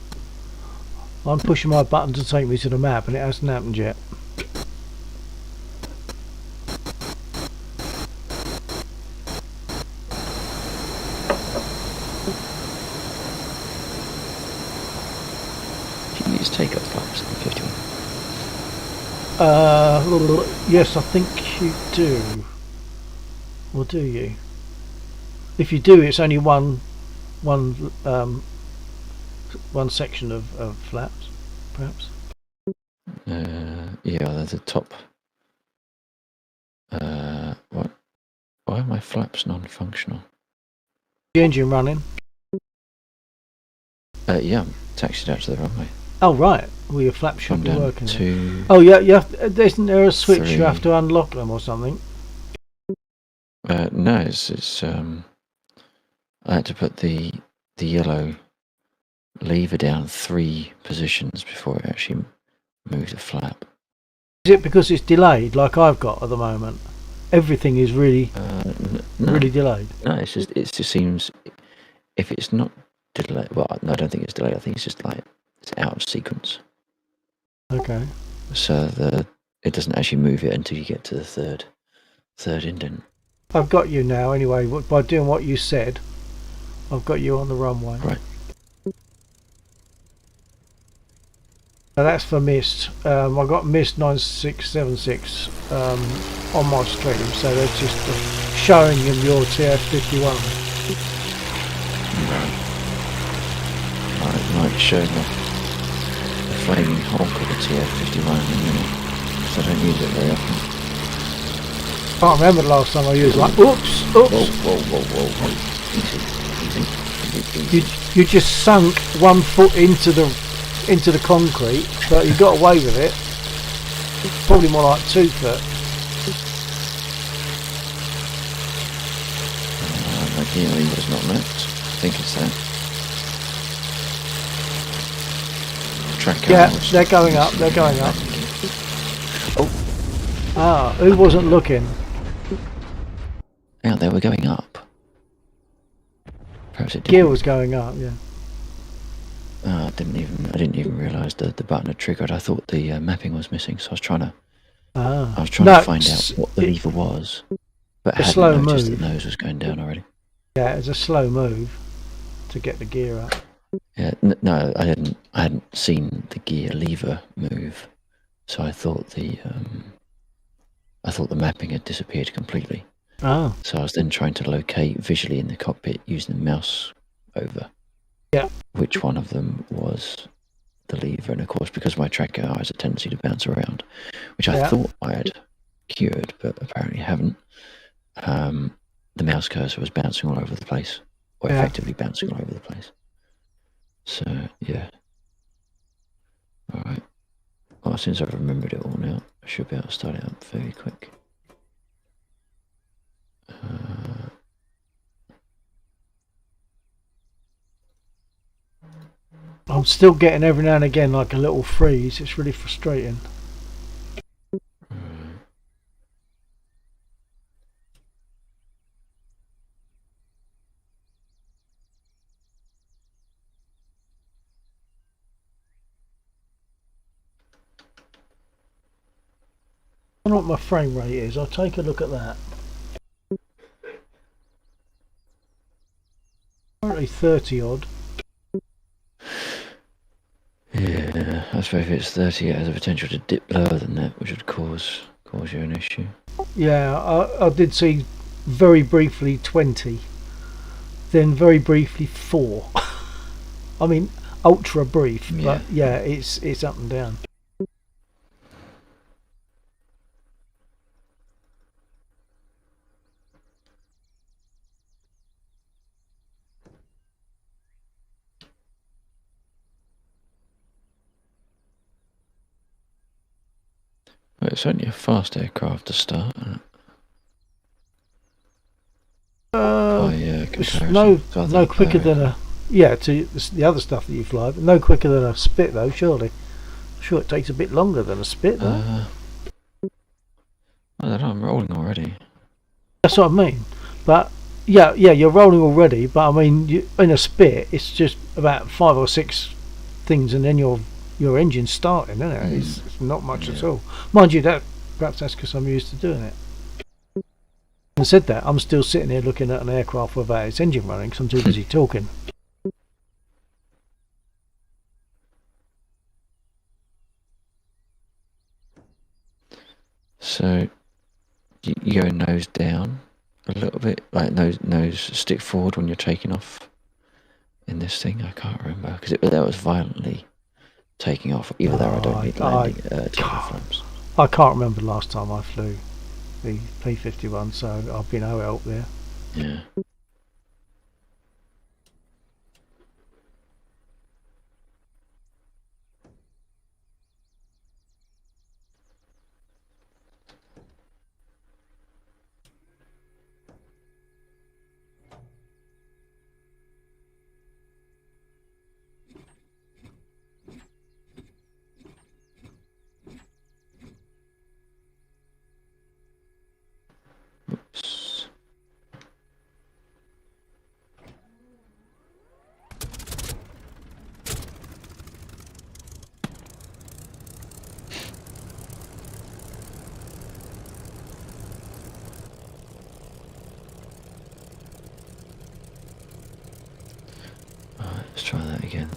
I'm pushing my button to take me to the map and it hasn't happened yet. Can you use take-up flaps in the 51? Yes, I think you do. Or do you? If you do, it's only one section of flaps, perhaps. Yeah, there's a top. What? Why are my flaps non-functional? The engine running. Yeah, I'm taxied out to the runway. Oh right, well your flaps should I'm be down working. to... Oh yeah, isn't there a switch 3. you have to unlock them or something? No, it's I had to put the yellow lever down 3 positions before it actually moved the flap. Is it because it's delayed, like I've got at the moment? Everything is really, No, really delayed. no, it just seems, if it's not delayed, well, no, I don't think it's delayed. I think it's just like it's out of sequence. Okay. So it doesn't actually move it until you get to the third indent. I've got you now anyway. By doing what you said, I've got you on the runway. Right. Now that's for mist. I've got mist 9676 on my stream, so that's just showing him your TF51. Might show the flaming honk of the TF51 in a minute, because I don't use it very often. Can't remember the last time I used it. Like, oops. Whoa. Easy. You just sunk 1 foot into the concrete, but you got away with it. Probably more like 2 foot. My DLE was not mapped. I think it's that. Track Yeah, hours. they're going up. They're going up. Oh, Ah, who wasn't looking? yeah, they were going up. Perhaps it Gear didn't. was going up. Yeah. I didn't even realise the button had triggered. I thought the mapping was missing, so I was trying to No, find out what the lever was, but a hadn't slow noticed move. the nose was going down already. Yeah, it's a slow move to get the gear up. Yeah, no, I hadn't seen the gear lever move, so I thought the mapping had disappeared completely. Oh. So I was then trying to locate visually in the cockpit using the mouse over. Yeah. Which one of them was the lever, and of course, because my tracker has a tendency to bounce around, which I thought I had cured, but apparently haven't. The mouse cursor was bouncing all over the place, or effectively bouncing all over the place. So yeah. All right. Well, since I've remembered it all now, I should be able to start it up very quick. I'm still getting every now and again like a little freeze. It's really frustrating. I don't know what my frame rate is. I'll take a look at that. Apparently 30 odd. Yeah, I suppose if it's 30, it has a potential to dip lower than that, which would cause you an issue. Yeah, I did see very briefly 20, then very briefly 4. I mean, ultra brief, but yeah, it's up and down. Well, it's only a fast aircraft to start, isn't it? It's no quicker than a to the other stuff that you fly, but no quicker than a Spit though. Surely, I'm sure it takes a bit longer than a Spit though. I don't know. I'm rolling already. That's what I mean. But yeah, you're rolling already. But I mean, in a Spit, it's just about 5 or 6 things, and then your engine's starting, isn't it? It's not much at all. Mind you, perhaps that's because I'm used to doing it. Having said that, I'm still sitting here looking at an aircraft without its engine running because I'm too busy talking. So you go nose down a little bit, like nose stick forward when you're taking off in this thing. I can't remember because that was violently taking off, even though I don't need landing takeoff flaps. I can't remember the last time I flew the P-51, so I've been no help there. Yeah. Oops. Alright, let's try that again.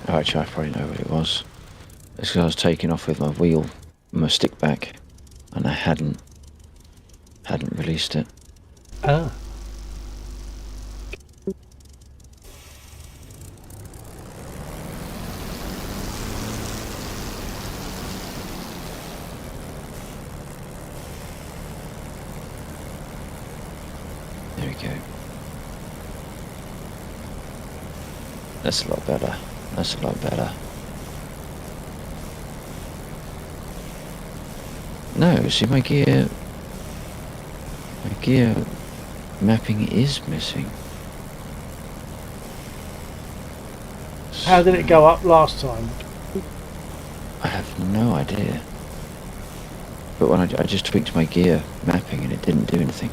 Actually, I probably know what it was. It's because I was taking off with my wheel, my stick back, and I hadn't released it. Ah. There we go. That's a lot better. That's a lot better. No, see my gear mapping is missing. How did it go up last time? I have no idea. But when I just tweaked my gear mapping and it didn't do anything.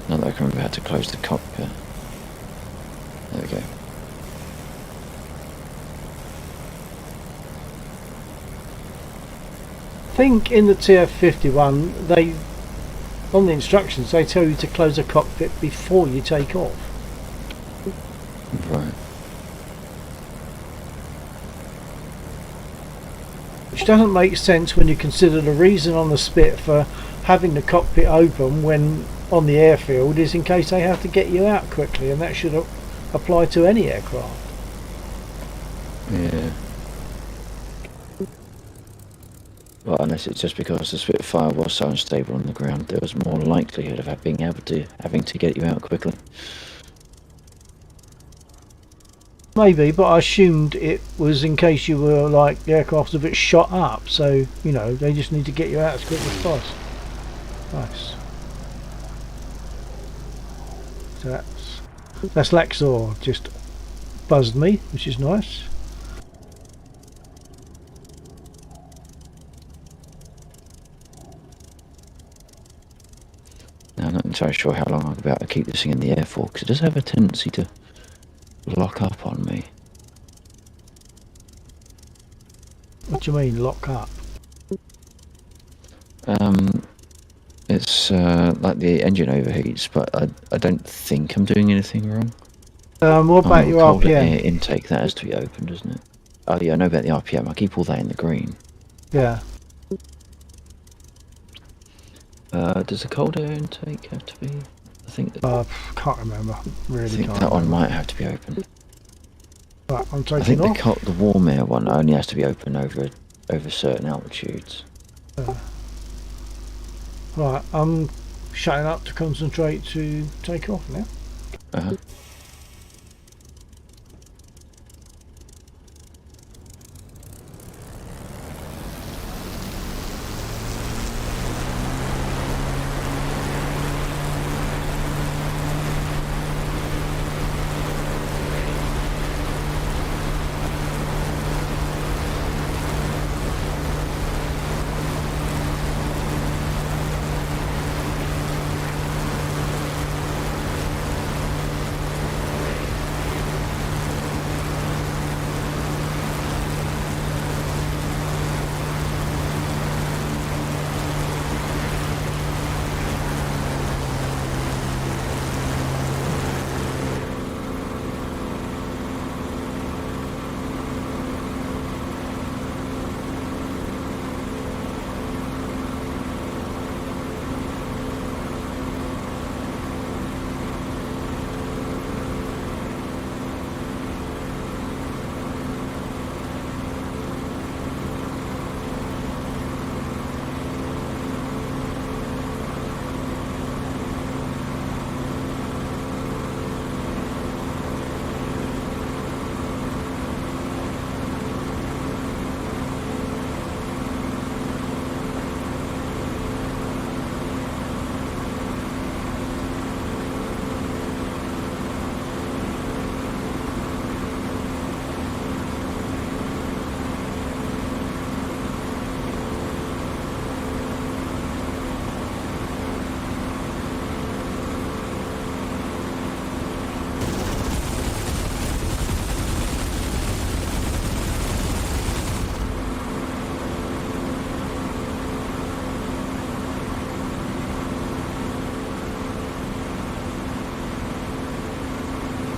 Not that I can remember how to close the cockpit. There we go. I think in the TF51, they, on the instructions, they tell you to close the cockpit before you take off. Right. Which doesn't make sense when you consider the reason on the Spit for having the cockpit open when on the airfield is in case they have to get you out quickly, and that should apply to any aircraft. Yeah. Well, unless it's just because the Spitfire was so unstable on the ground, there was more likelihood of having to get you out quickly. Maybe, but I assumed it was in case you were like the aircraft's a bit shot up, so you know they just need to get you out as quick as possible. Nice. So that's Laxor just buzzed me, which is nice. Now, I'm not entirely sure how long I'm about to keep this thing in the air for, because it does have a tendency to lock up on me. What do you mean, lock up? It's like the engine overheats, but I don't think I'm doing anything wrong. What about your cold RPM? air intake, that has to be open, doesn't it? Oh yeah, I know about the RPM. I keep all that in the green. Yeah. Does the cold air intake have to be? I think Can't remember. Really I think can't. that one remember. might have to be open. Right, I'm I taking think off. the warm air one only has to be open over certain altitudes. Right, I'm shutting up to concentrate to take off now. Uh-huh.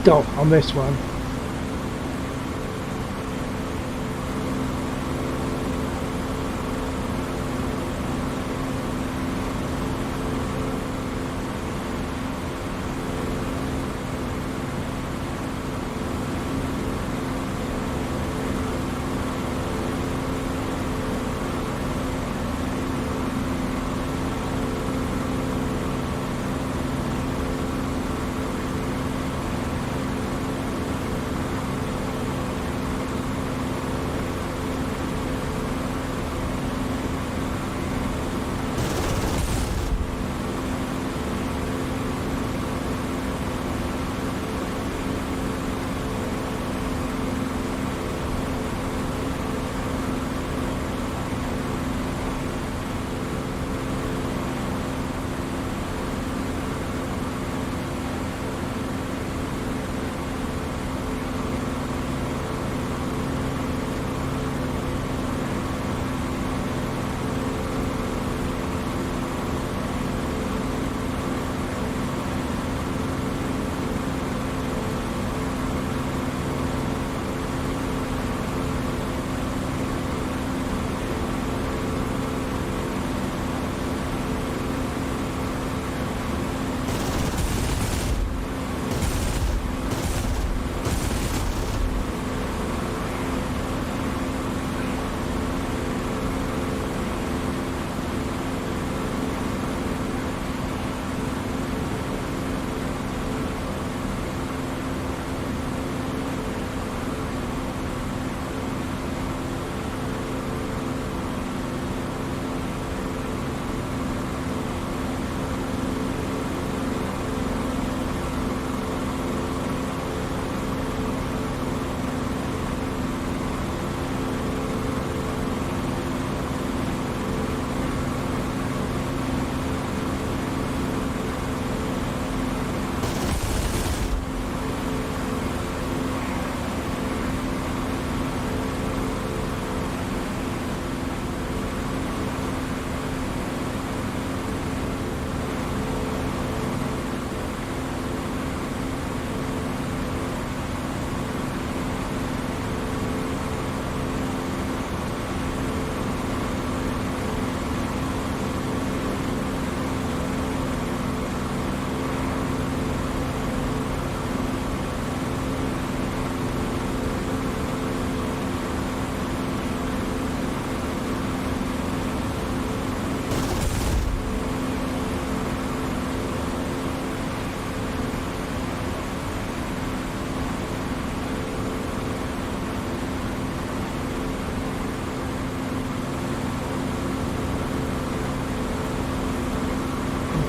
Oh, on this one.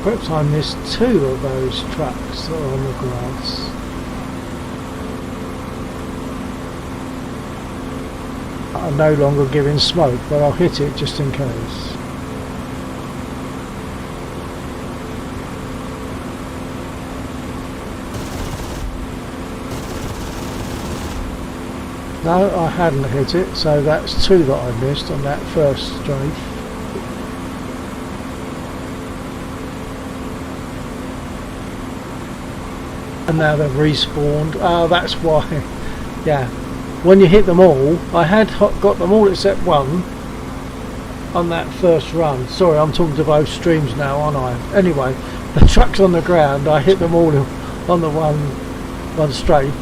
Perhaps I missed 2 of those trucks that are on the grass. I'm no longer giving smoke, but I'll hit it just in case. No, I hadn't hit it, so that's 2 that I missed on that first strafe. And now they've respawned. Oh, that's why. Yeah. When you hit them all, I had got them all except one on that first run. Sorry, I'm talking to both streams now, aren't I? Anyway, the truck's on the ground. I hit them all on the one strafe.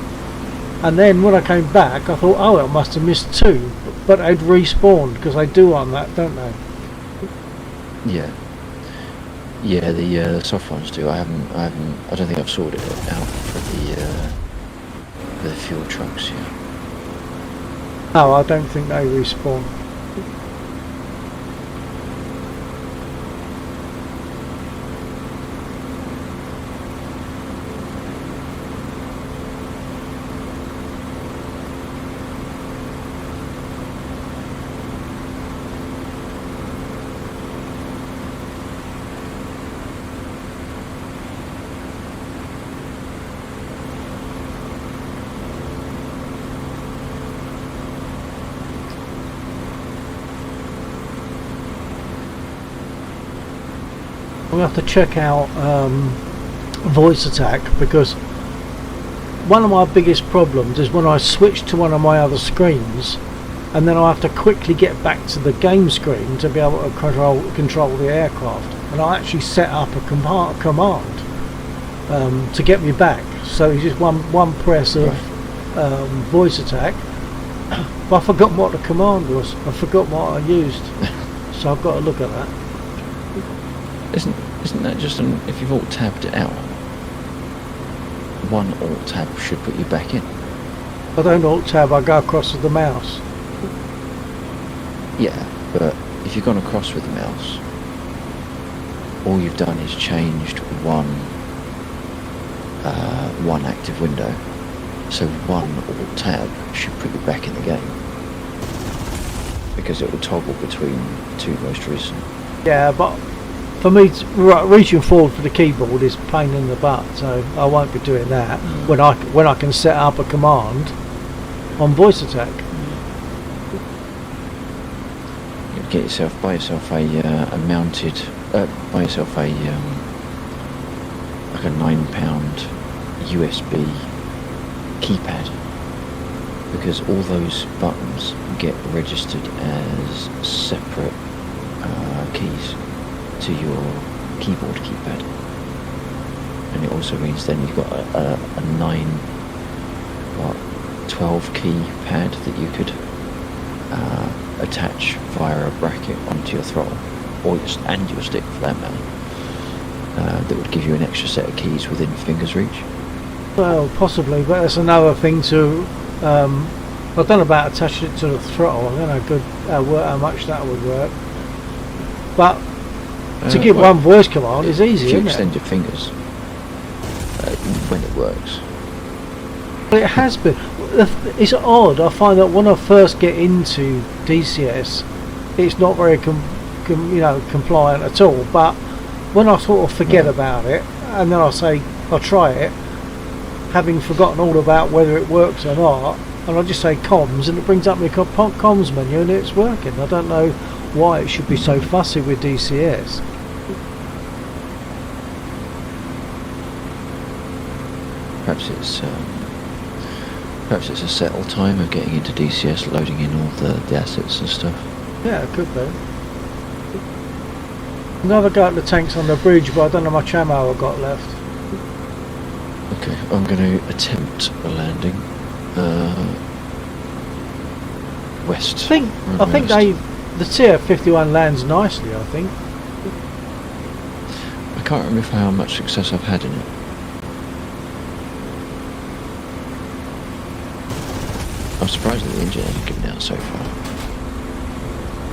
And then when I came back, I thought, oh, I must have missed 2. But they'd respawned, because they do on that, don't they? Yeah. Yeah, the soft ones do. I don't think I've sorted it out for the fuel trucks yet. No, I don't think they respawn. We'll have to check out voice attack, because one of my biggest problems is when I switch to one of my other screens and then I have to quickly get back to the game screen to be able to control the aircraft, and I actually set up a command to get me back, so it's just one press of voice attack. But I forgot what the command was. I forgot what I used. So I've got to look at that. Isn't that just if you've alt tabbed it out, one alt tab should put you back in? I don't alt tab, I go across with the mouse. Yeah, but if you've gone across with the mouse, all you've done is changed one active window. So one alt tab should put you back in the game, because it will toggle between the 2 most recent. Yeah, but for me, reaching forward for the keyboard is a pain in the butt, so I won't be doing that when I can set up a command on voice attack. You'd get yourself, buy yourself a mounted, buy yourself a like a £9 USB keypad, because all those buttons get registered as separate keys to your keyboard keypad, and it also means then you've got a 12 key pad that you could attach via a bracket onto your throttle, and your stick for that matter, that would give you an extra set of keys within fingers reach. Well, possibly, but that's another thing to I don't know about attaching it to the throttle. I don't know how much that would work, but to give one voice command is easy, if you isn't extend it? your fingers when it works. But it has been. It's odd. I find that when I first get into DCS, it's not very compliant at all. But when I sort of forget about it, and then I say I'll try it, having forgotten all about whether it works or not, and I just say comms, and it brings up my comms menu, and it's working. I don't know why it should be so fussy with DCS. Perhaps it's a settle time of getting into DCS, loading in all the assets and stuff. Yeah, it could be. Another go at the tanks on the bridge, but I don't know how much ammo I've got left. Okay, I'm going to attempt a landing west. I think the TF-51 lands nicely, I think. I can't remember how much success I've had in it. I'm surprised that the engine hasn't given out so far.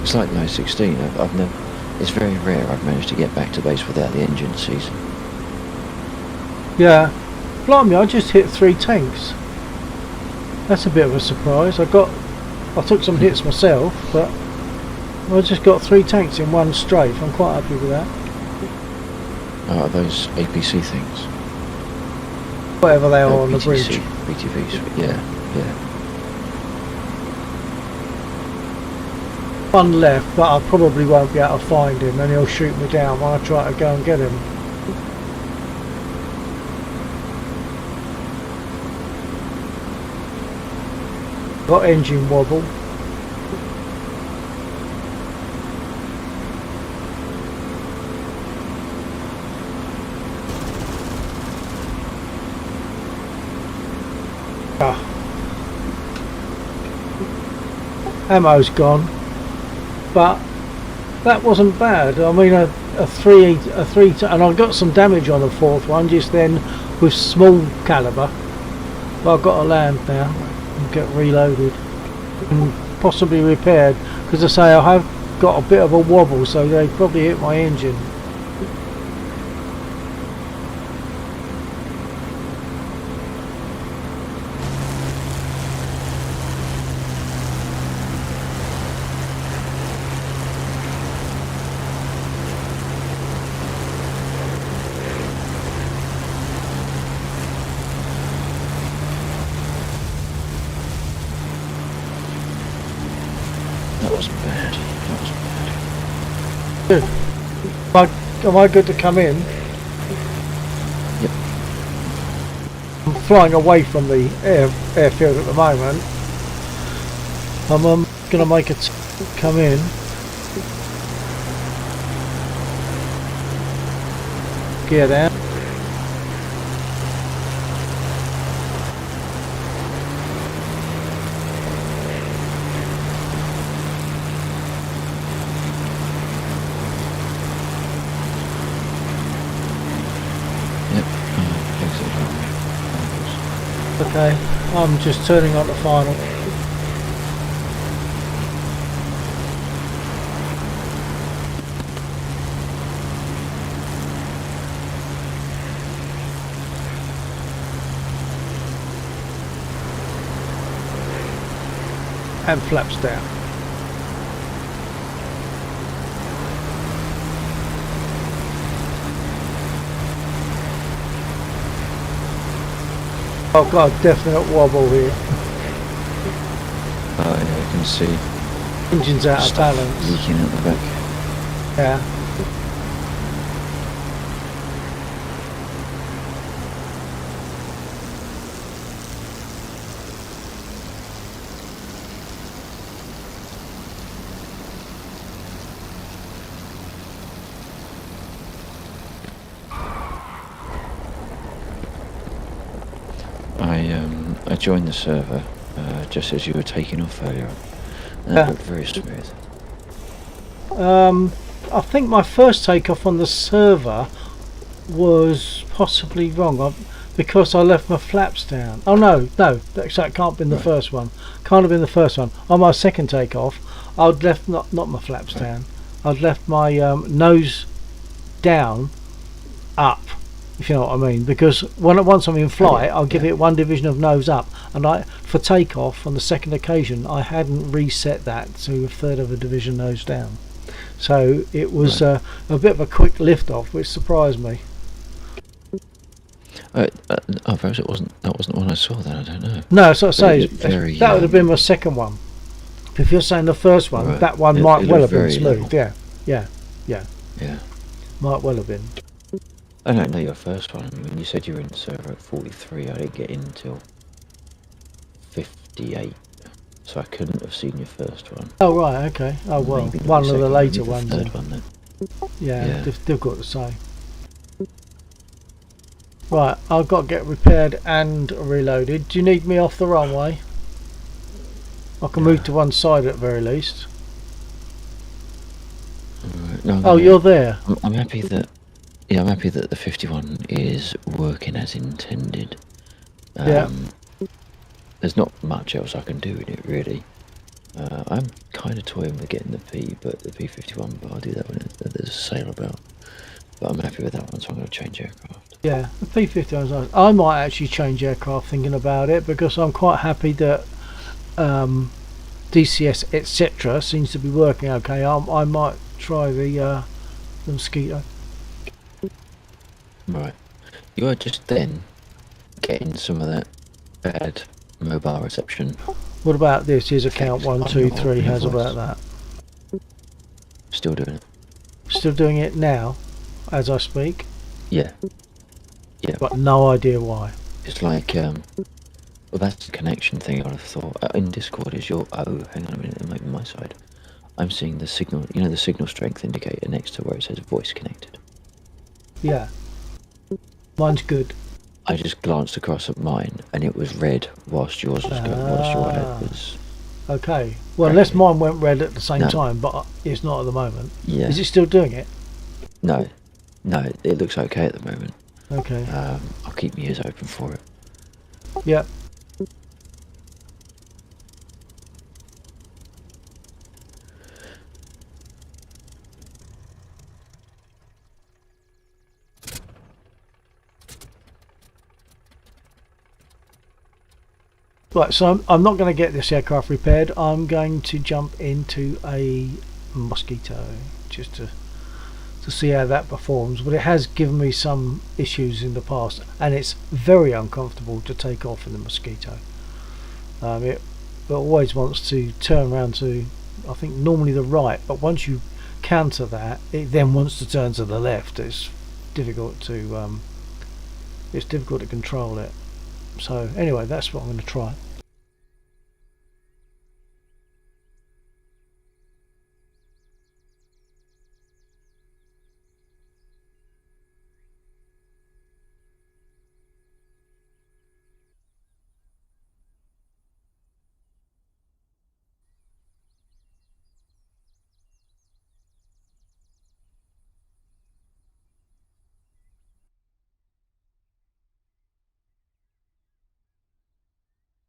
It's like no 16. It's very rare I've managed to get back to base without the engine seizing. Yeah. Blimey, I just hit 3 tanks. That's a bit of a surprise. I took some hits myself, but I just got 3 tanks in one strafe. I'm quite happy with that. Oh, are those APC things? Whatever they are Oh, on the BTC, bridge. BTVs, yeah. One left, but I probably won't be able to find him, and he'll shoot me down when I try to go and get him. Got engine wobble. Ammo's gone, but that wasn't bad. I mean, a three, and I got some damage on the 4th one just then with small caliber. But I've got to land now and get reloaded and possibly repaired, because I say I have got a bit of a wobble, so they probably hit my engine. That wasn't bad. That wasn't bad. Good. Am I good to come in? Yep. I'm flying away from the airfield at the moment. I'm going to make it come in. Gear down. Okay, I'm just turning on the final. And flaps down. I've got a definite wobble here. Oh yeah, I can see Engine's out of stuff balance. leaking out the back. Yeah. I joined the server just as you were taking off earlier on. And that looked very smooth. I think my first takeoff on the server was possibly wrong because I left my flaps down. Oh no, that can't have been the first one. Can't have been the first one. On my second takeoff, I'd left not my flaps down. I'd left my nose down, up. If you know what I mean, because once I'm in flight, I'll give it 1 division of nose up, and for takeoff on the second occasion, I hadn't reset that to 1/3 of a division nose down, so it was a bit of a quick lift off, which surprised me. Perhaps that wasn't the one I saw then. I don't know. No, so I say very, that would have been my second one. If you're saying the first one, Right. that one It might well have looked been very smooth. level. Yeah, might well have been. I don't know your first one. I mean, you said you were in the server at 43. I didn't get in until 58, so I couldn't have seen your first one. Oh right, okay. Oh well, Maybe not one your of the second, later maybe ones. the third one then. Yeah, Yeah. difficult to say. Right, I've got to get repaired and reloaded. Do you need me off the runway? I can move to one side at very least. No, Oh, you're there. I'm happy that. Yeah, I'm happy that the 51 is working as intended. Yeah. There's not much else I can do with it really. I'm kind of toying with getting the P51, but I'll do that when there's a sale about. But I'm happy with that one, so I'm going to change aircraft. Yeah, the P51 is nice. I might actually change aircraft thinking about it, because I'm quite happy that DCS etc. seems to be working okay. I might try the Mosquito. Right. You are just then getting some of that bad mobile reception. What about this? Here's account Thanks. 123. How's Your about voice. that? Still doing it. Still doing it now, as I speak, Yeah. Yeah. but no idea why. It's like, well, that's the connection thing. I'd have thought. In Discord is your. Oh, hang on a minute. It might be my side. I'm seeing the signal. You know, the signal strength indicator next to where it says voice connected. Yeah, mine's good. I just glanced across at mine, and it was red whilst yours was going. Whilst your head was. Okay. Well, unless Right. mine went red at the same No. time, but it's not at the moment. Yeah. Is it still doing it? No. No. It looks okay at the moment. Okay. I'll keep my ears open for it. Yep. Right, so I'm not going to get this aircraft repaired. I'm going to jump into a Mosquito just to see how that performs. But it has given me some issues in the past, and it's very uncomfortable to take off in the Mosquito. It always wants to turn around to, I think, normally the right, but once you counter that, it then wants to turn to the left. It's difficult to control it. So anyway, that's what I'm going to try.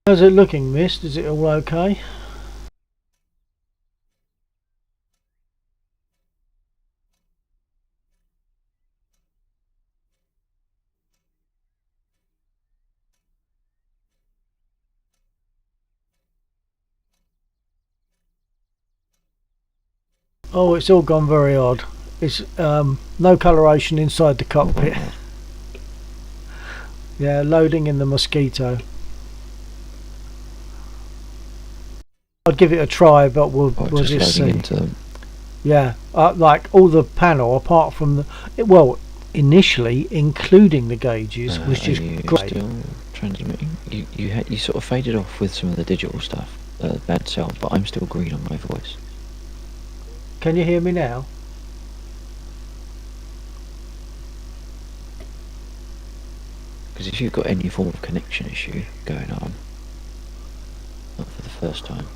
How's it looking, Mist? Is it all okay? Oh, it's all gone very odd. It's no coloration inside the cockpit. Yeah, loading in the Mosquito. I'd give it a try, but we'll just see. Into Yeah, like all the panel apart from well, initially including the gauges was just great. Still transmitting. You sort of faded off with some of the digital stuff, bad sound, but I'm still green on my voice. Can you hear me now? Because if you've got any form of connection issue going on, not for the first time.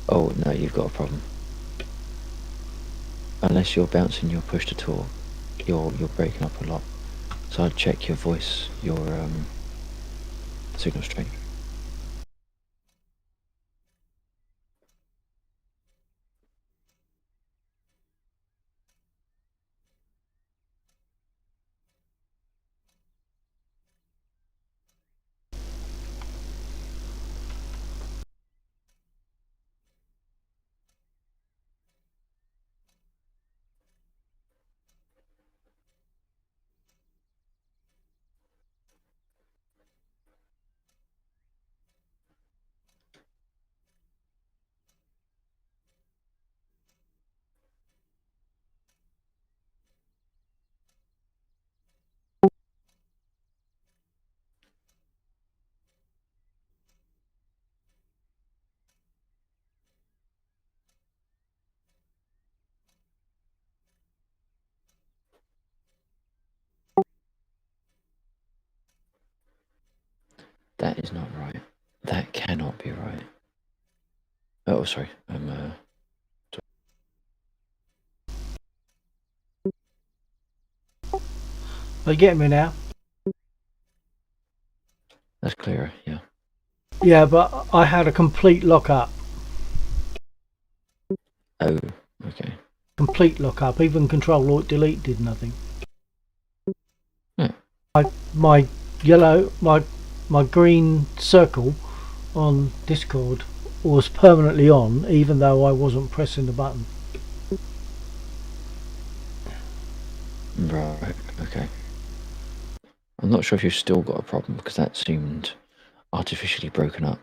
Oh no, you've got a problem. Unless you're bouncing your push to talk, you're breaking up a lot. So I'd check your voice, your signal strength. That is not right. That cannot be right. Oh, sorry. Are you getting me now? That's clearer, yeah. Yeah, but I had a complete lock up. Oh, okay. Complete lookup, even Control Alt Delete did nothing. Yeah. My green circle on Discord was permanently on, even though I wasn't pressing the button. Right, okay. I'm not sure if you've still got a problem, because that seemed artificially broken up.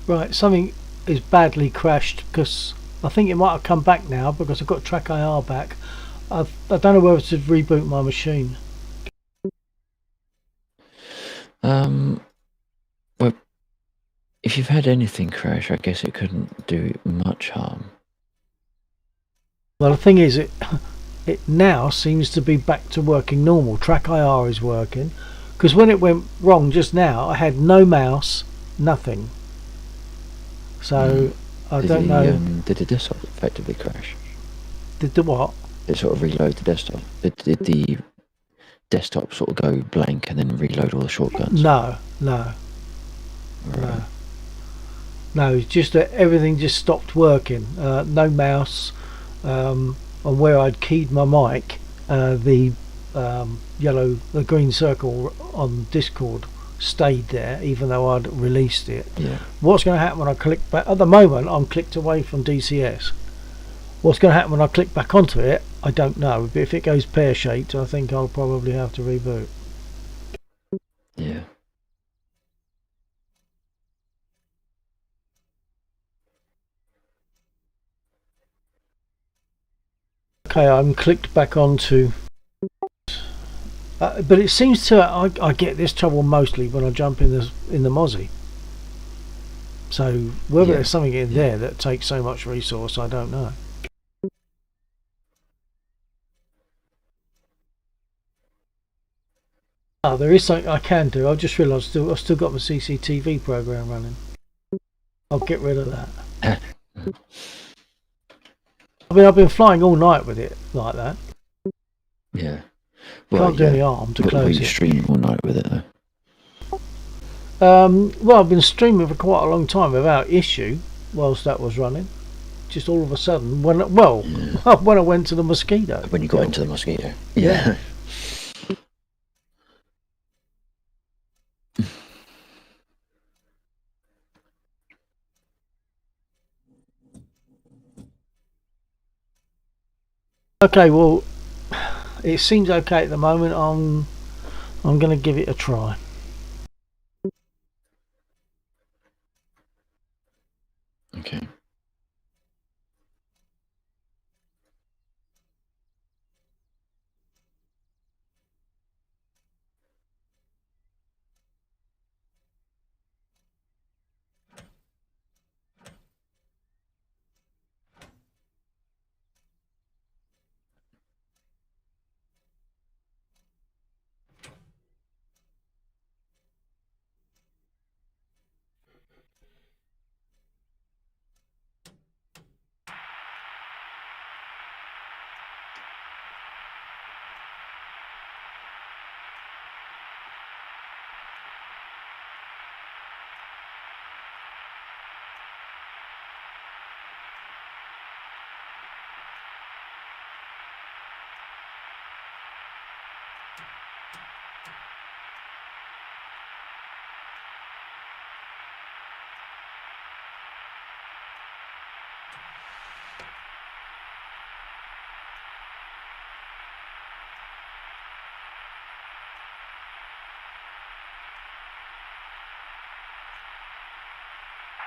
Right, something is badly crashed because I think it might have come back now because I've got Track IR back. I don't know whether to reboot my machine. Well, if you've had anything crash, I guess it couldn't do much harm. Well, the thing is, it now seems to be back to working normal. Track IR is working because when it went wrong just now, I had no mouse, nothing. So I don't know. Did the desktop effectively crash? Did the what? It sort of reload the desktop. Did the desktop sort of go blank and then reload all the shortcuts? No. Right. No, it's just that everything just stopped working. No mouse, and where I'd keyed my mic, the green circle on Discord stayed there, even though I'd released it. Yeah. What's going to happen when I click back? At the moment, I'm clicked away from DCS. What's going to happen when I click back onto it? I don't know. But if it goes pear-shaped, I think I'll probably have to reboot. Yeah. Okay, I'm clicked back onto. But it seems to I get this trouble mostly when I jump in the Mozzie. So whether there's something in there that takes so much resource, I don't know. Oh, there is something I can do. I've just realised I've still got my CCTV program running. I'll get rid of that. I mean, I've been flying all night with it like that. Yeah. Can't do any harm to close you it. stream all night with it though. Well, I've been streaming for quite a long time without issue whilst that was running. Just all of a sudden, when I went to the mosquito. When you got into the mosquito. Yeah. Okay, well, it seems okay at the moment. I'm going to give it a try. Okay.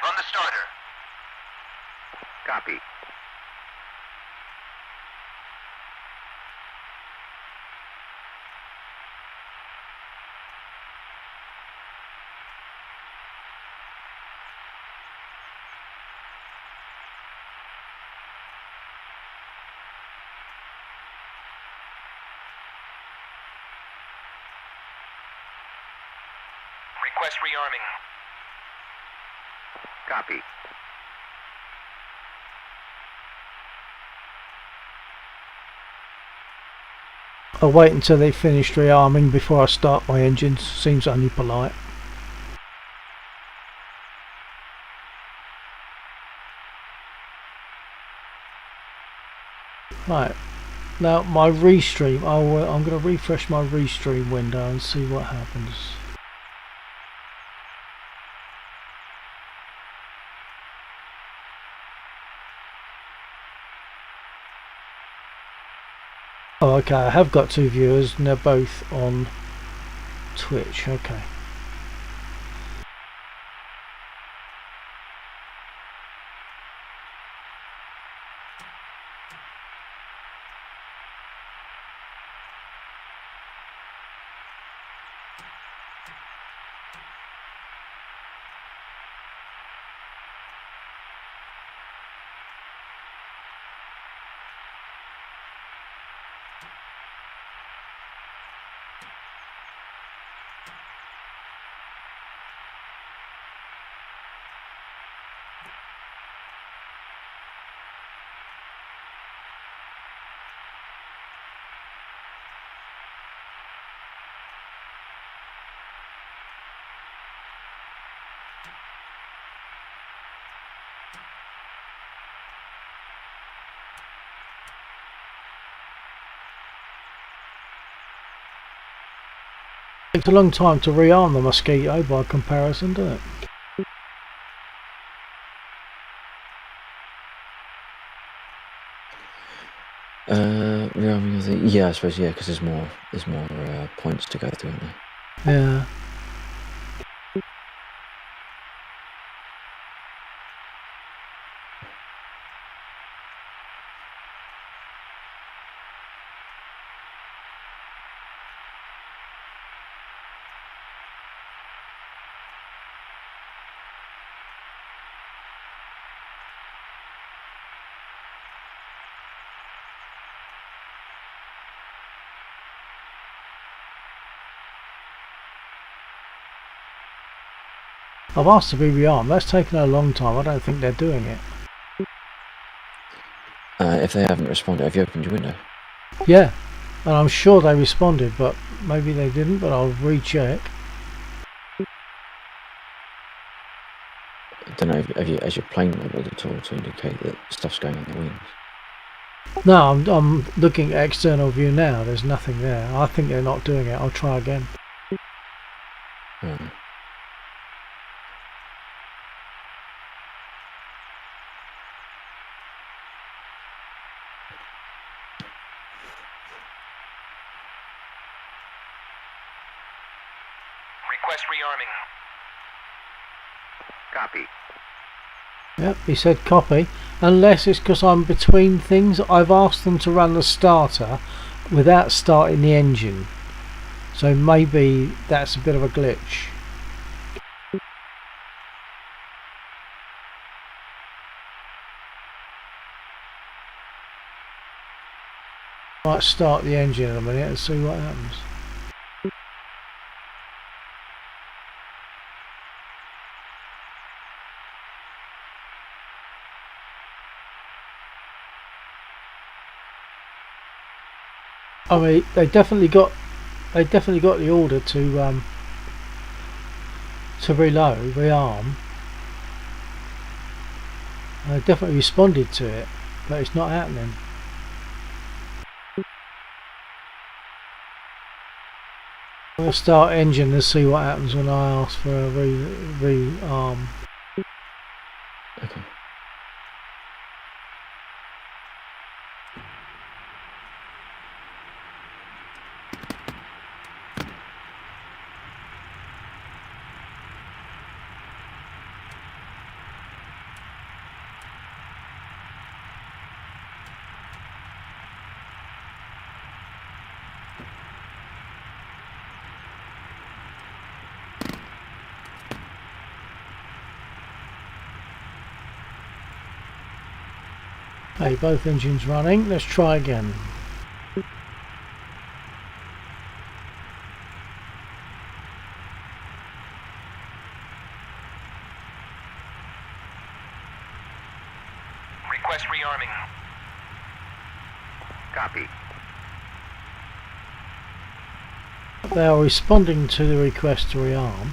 From the starter. Copy. Request rearming. Copy. I'll wait until they finish rearming before I start my engines. Seems only polite. Right. Now my restream. I'm going to refresh my restream window and see what happens. Oh, okay, I have got two viewers and they're both on Twitch. Okay. Takes a long time to rearm the Mosquito by comparison, doesn't it? Rearming of the, yeah, I suppose, yeah, because there's more points to go through, aren't there? Yeah. I've asked to be rearmed. That's taken a long time. I don't think they're doing it. If they haven't responded, have you opened your window? Yeah, and I'm sure they responded, but maybe they didn't, but I'll recheck. I don't know, has your plane modelled at all to indicate that stuff's going on the wings? No, I'm looking at external view now. There's nothing there. I think they're not doing it. I'll try again. Request rearming. Copy. Yep, he said copy. Unless it's because I'm between things. I've asked them to run the starter without starting the engine. So maybe that's a bit of a glitch. Might start the engine in a minute and see what happens. I mean, they definitely got the order to reload, rearm. They definitely responded to it, but it's not happening. I'm going to start engine and see what happens when I ask for a re-arm. Okay. Okay, both engines running. Let's try again. Request rearming. Copy. They are responding to the request to rearm.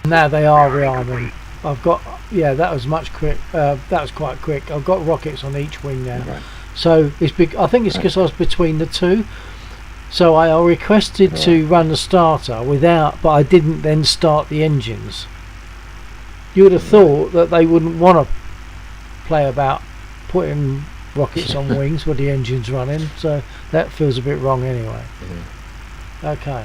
Now they are rearming. I've got, yeah, that was much quick. That was quite quick. I've got rockets on each wing now. Right. So it's big. I think it's because I was between the two. So I requested to run the starter without, but I didn't then start the engines. You would have thought that they wouldn't want to play about putting rockets on wings with the engines running. So that feels a bit wrong anyway. Yeah. Okay.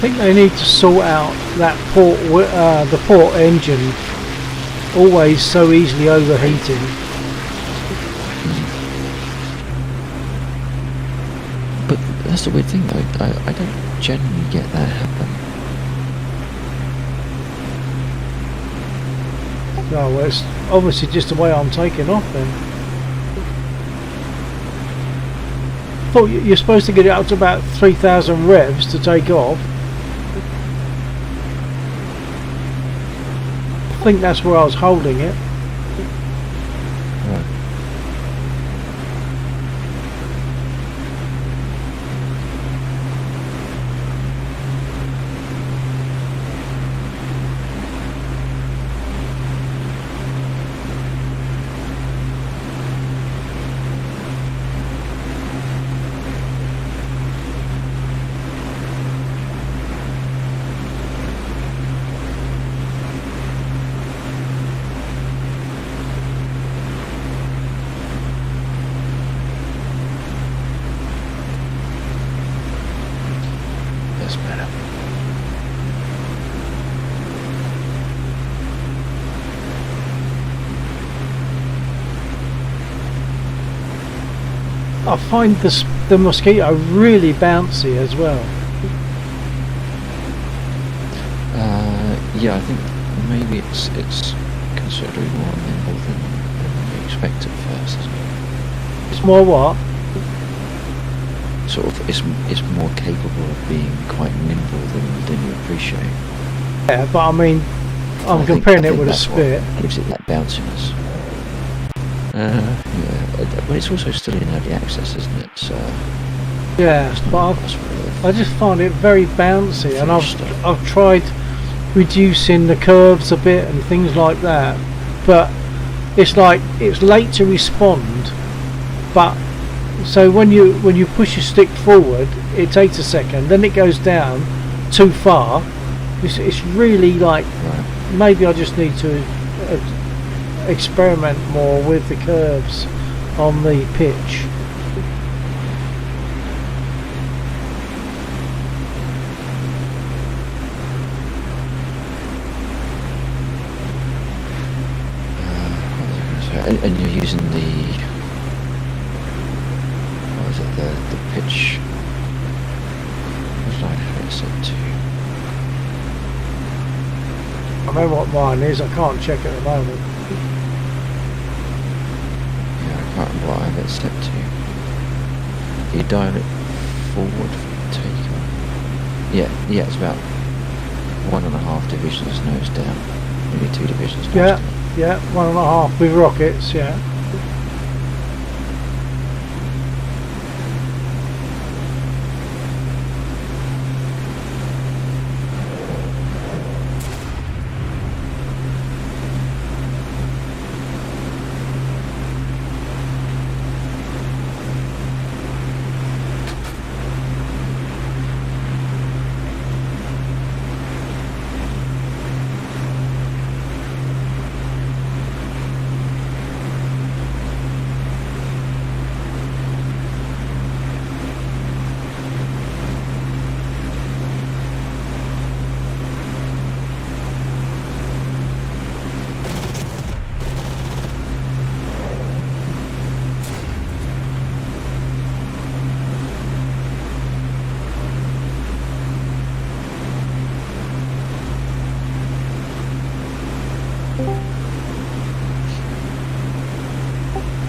think they need to sort out that the port engine, always so easily overheating. But that's the weird thing though, I don't generally get that happen. No, well, it's obviously just the way I'm taking off then. Thought you're supposed to get it up to about 3,000 revs to take off. I think that's where I was holding it. Right. That's better. I find the Mosquito really bouncy as well. Yeah, I think maybe it's considerably more nimble than you expect at first, isn't it? It's more what? Sort of, it's more capable of being quite nimble than you appreciate. Yeah, but I mean, I'm comparing it with a Spit. Gives it that bounciness. Yeah, but it's also still in early access, isn't it? So Yeah, but I just find it very bouncy, and I've tried reducing the curves a bit and things like that, but it's like it's late to respond. But so when you push your stick forward, it takes a second, then it goes down too far. It's really like, maybe I just need to experiment more with the curves on the pitch. And you're using the, what was it, the pitch, what did I have it set to? I know what mine is, I can't check at the moment. Yeah, I can't remember what I have it set to. You dial it forward for takeoff. Yeah, it's about 1.5 divisions nose down, maybe 2 divisions nose down. Yeah, 1.5 with rockets, yeah.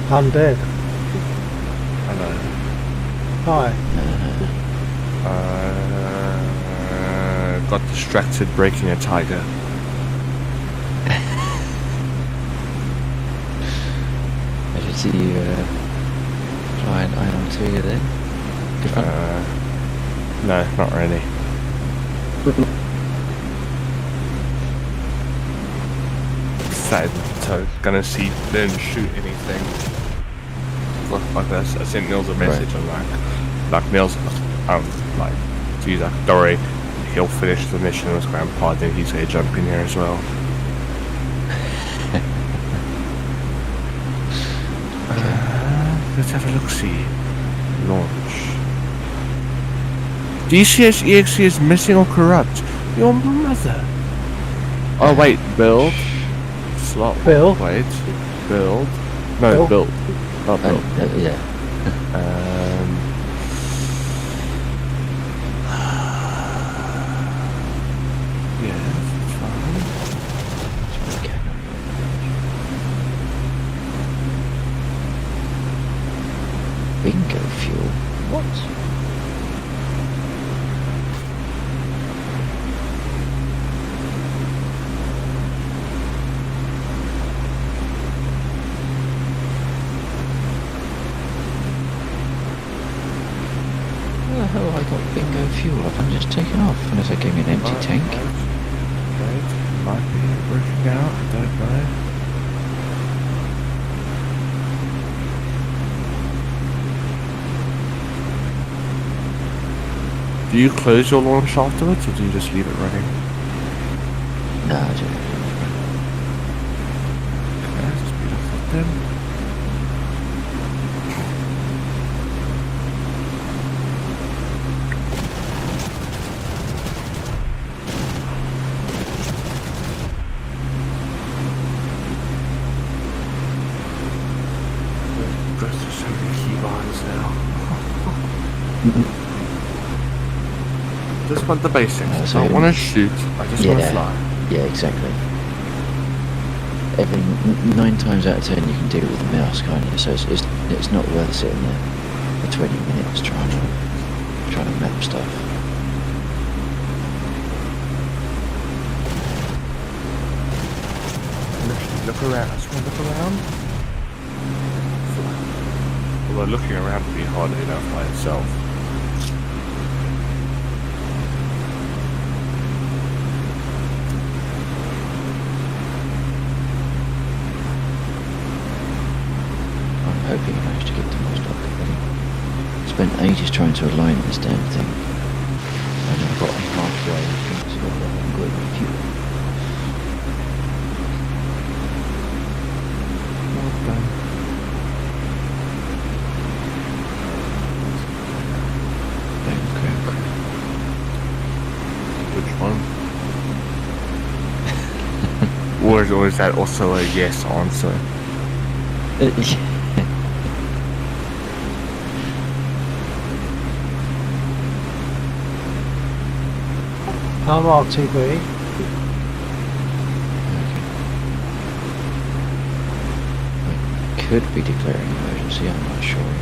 Undead. Hello. Hi. Got distracted breaking a tiger. I should see you try an iron 2 then. Good fun. No, not really. Excited to gonna see them shoot anything. Like this, I sent Nils a message on like Nils, like, geez, like, don't worry, he'll finish the mission with his grandpa, then he's gonna jump in here as well. Let's have a look. See, launch. DCS EXE is missing or corrupt. Your mother. Oh wait, build. Slot. Bill. Wait. Build. No, Bill. build. Not build. Yeah. Yeah, it's fine. Okay. Bingo fuel. What? How the hell I got bingo fuel? I'm just taking off unless I gave me an empty tank. Right. Might be working out, I don't know. Do you close your launch afterwards, or do you just leave it running? No, I don't. Okay, let's speed up that then. Go through so many keybinds now. Just want the basics. I so- don't want to shoot, I just want to fly. Yeah, exactly. Every 9 times out of 10 you can do it with the mouse, can't you? So it's not worth sitting there for 20 minutes trying to map stuff. Look around. I just want to look around. Although looking around would be hard enough by itself. I'm hoping I managed to get to my stock already. Spent ages trying to align this damn thing. And I got halfway and things got good fuel. Well done. Which one? or is that also a yes answer? I'm RTB. Could be declaring emergency, I'm not sure.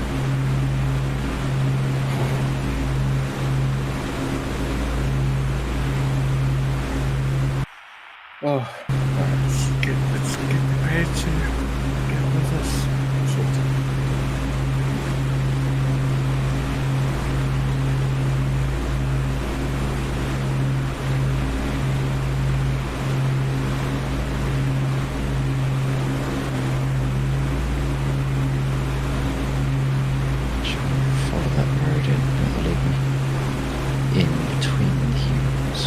Oh, let's get prepared to get on with this. Sorted. Follow that road in, that'll lead me in between the humans.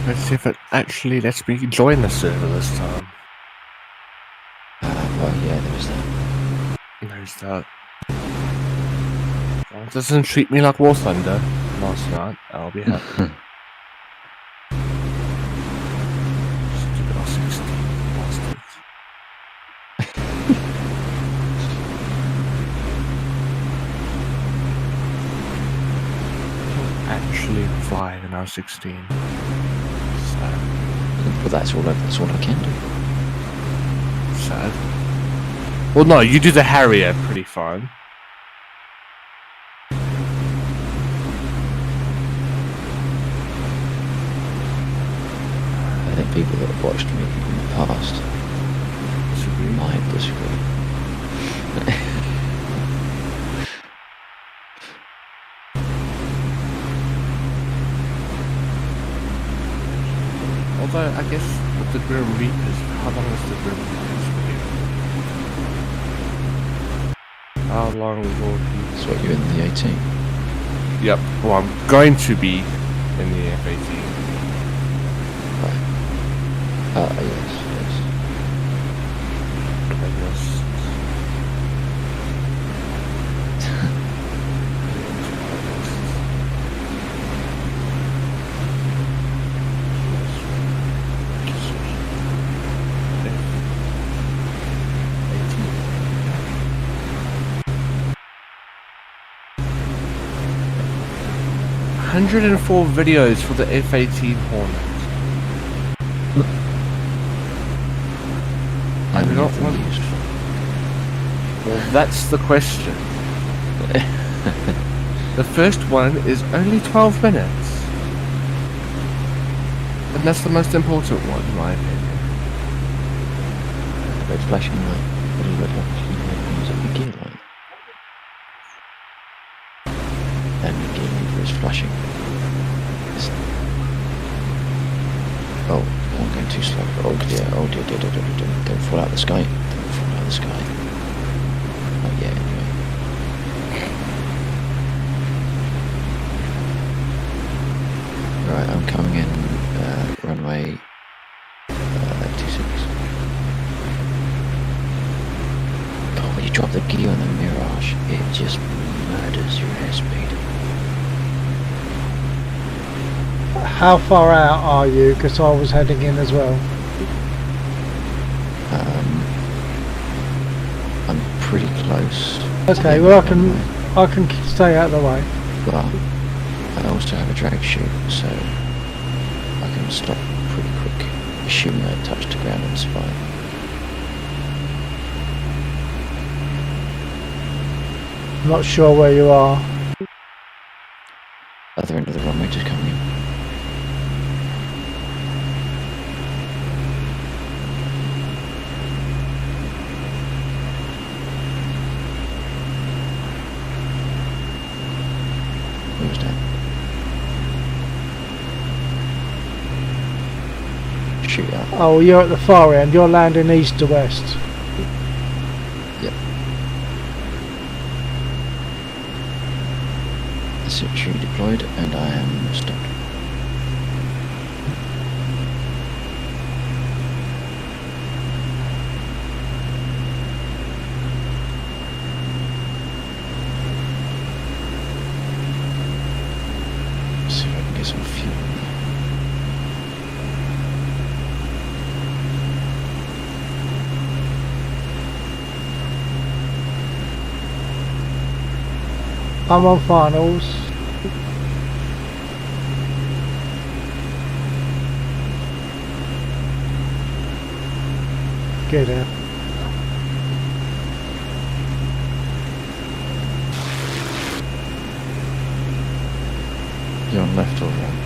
Let's see if it actually lets me join the server this time. Well, yeah, there was that. There's that. Well, it doesn't treat me like War Thunder last night. I'll be happy. Stupid R16 bastards. Actually fly an R16. Sad. But that's all I can do. Sad. Well, no, you do the Harrier pretty fine. I think people that have watched me in the past might disagree. Although, I guess with the Grim Reapers, how long is the Grim Reapers video? How long will he... So what, you're in the 18? Yep, well, I'm going to be in the F-18. Right. Yes. 104 videos for the F-18 Hornet. I do not want. Well, that's the question. The first one is only 12 minutes. And that's the most important one, in my opinion. Red flashing light. What is red flashing light? Is it the gear light? And the gear lever is flashing. Oh, I'm going too slow. Oh dear, oh dear, dear, dear, dear, dear. Don't fall out of the sky. Don't fall out of the sky. Not yet, anyway. Right, I'm coming in, runway 26. Oh, when you drop the gear on the Mirage, it just murders your airspeed. How far out are you? Because I was heading in as well. I'm pretty close. Okay, well I can stay out of the way. Well, I also have a drag chute, so I can stop pretty quick, assuming I touch the ground and survive. I'm not sure where you are. Other end of the runway, just coming in. Where was that? Shoot out. Oh, you're at the far end. You're landing east to west. Yep. Circuitry deployed, and I am stopped. Let's see if I can get some fuel in there. I'm on finals. Get in. You're on left or right?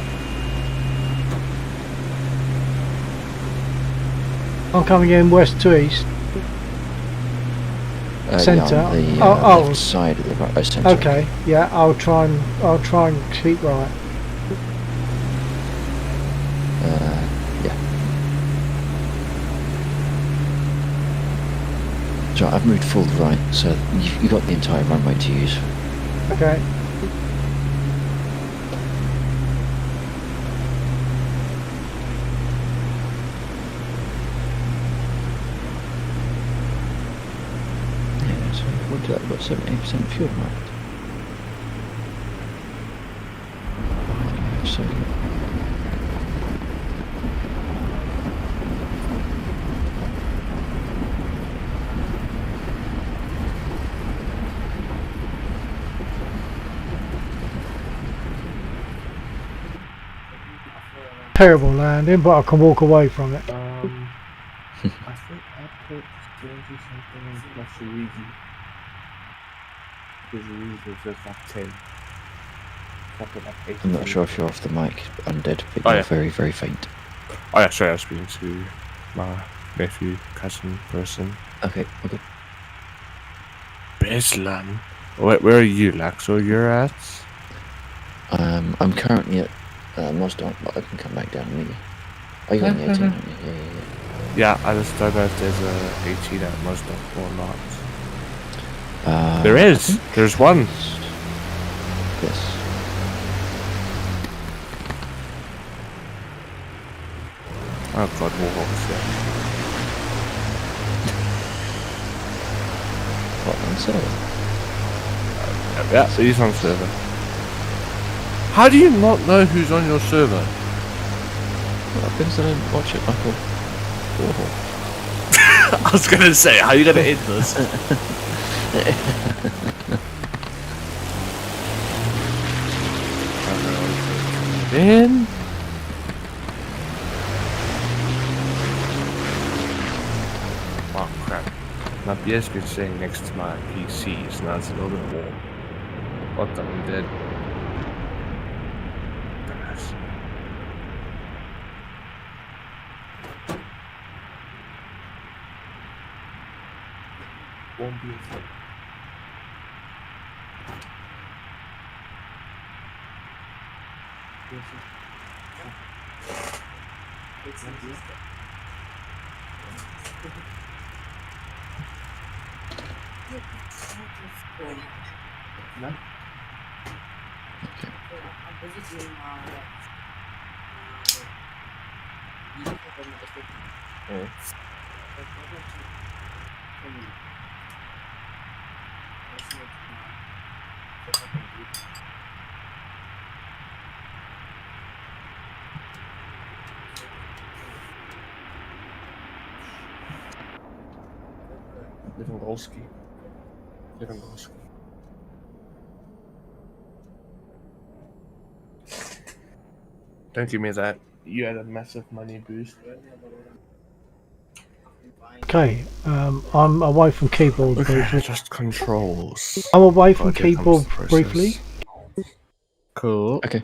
I'm coming in west to east. Centre. Yeah, on the Oh. left side of the right. Oh, centre. Okay, yeah, I'll try and keep right. Yeah. So I've moved full right, so you've got the entire runway to use. Okay. Yeah, so what did I got 78% fuel left. So Terrible landing, but I can walk away from it. I think I put 20 something in plus Luigi. Because Luigi was just like 10. I put like 8. I'm not sure if you're off the mic, Undead, but Oh, you're yeah. very, very faint. Oh yeah, sorry, I was speaking to my nephew, cousin, person. Okay, okay. Beslan. Where are you, Lax? Or you're at? I'm currently at Mosdon, but I can come back down and meet you. Oh, you're on the 18, aren't you? Yeah. Yeah, I just don't know if there's a 18 at Mosdon or not. There I is. think There's one. Yes. Oh god, Warhawk's What on server? there. Yeah, he's on server. How do you not know who's on your server? Well, because I don't watch it, Michael. Awful. I was gonna say, how are you gonna end this? in. Oh crap. My beer's been sitting next to my PC, so now it's a little bit warm. What the? I'm dead. Goodness. Warm beer. No? Yeah. Lewandowski. Don't give me that. You had a massive money boost. Okay, I'm away from keyboard briefly. Just controls. I'm away from Oh, here comes keyboard the process. briefly. Cool. Okay.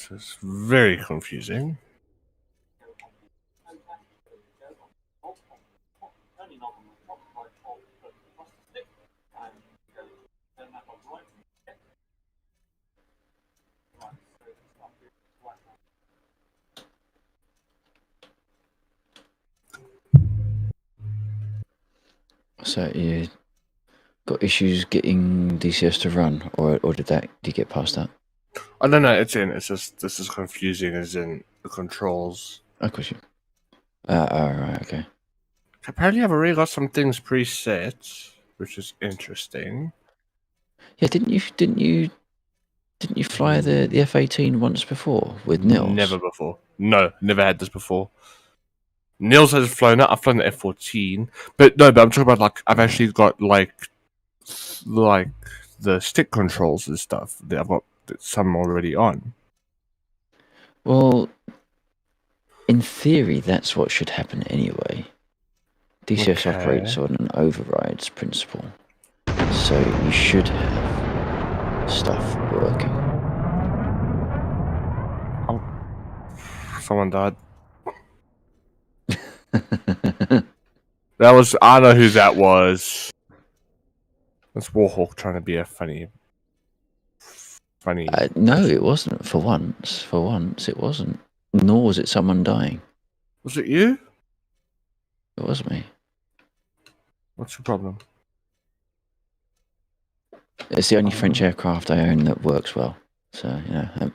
This is very confusing. So you got issues getting DCS to run, or did you get past that? Oh no, it's in. It's just this is confusing as in the controls. Of course you. Right, okay. Apparently, I've already got some things preset, which is interesting. Yeah, didn't you fly the F-18 once before with Nils? Never before. No, never had this before. Nils has flown it. I've flown the F-14, but I'm talking about like I've actually got like the stick controls and stuff. I've got some already on. Well, in theory, that's what should happen anyway. DCS operates on an overrides principle, so you should have stuff working. Oh, someone died. That was. I know who that was. That's Warhawk trying to be a funny. No, it wasn't. For once, it wasn't. Nor was it someone dying. Was it you? It wasn't me. What's your problem? It's the only French aircraft I own that works well. So,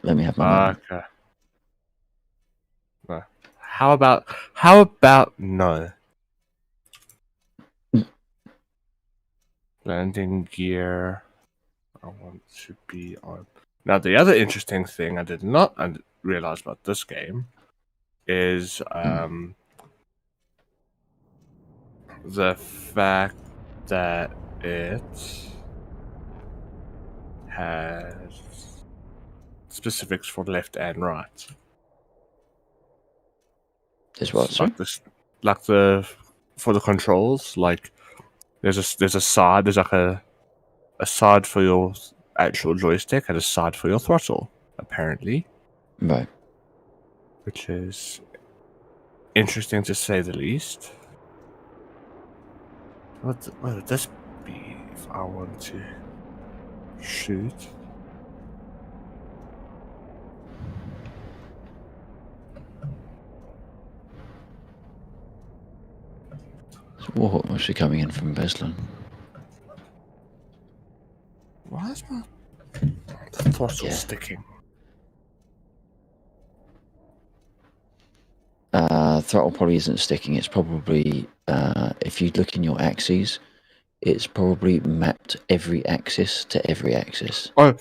let me have my moment. Okay. No. How about no? Landing gear. I want to be on. Now, the other interesting thing I did not realize about this game is the fact that it has specifics for left and right. Is what? Sorry? Like this, like for the controls, like there's a side. There's like a side for your actual joystick and a side for your throttle, apparently. Right. Which is interesting to say the least. What would this be if I want to shoot? Warhawk must be coming in from Beslan. Why is my throttle sticking? Throttle probably isn't sticking. It's probably, if you look in your axes, it's probably mapped every axis to every axis. Oh,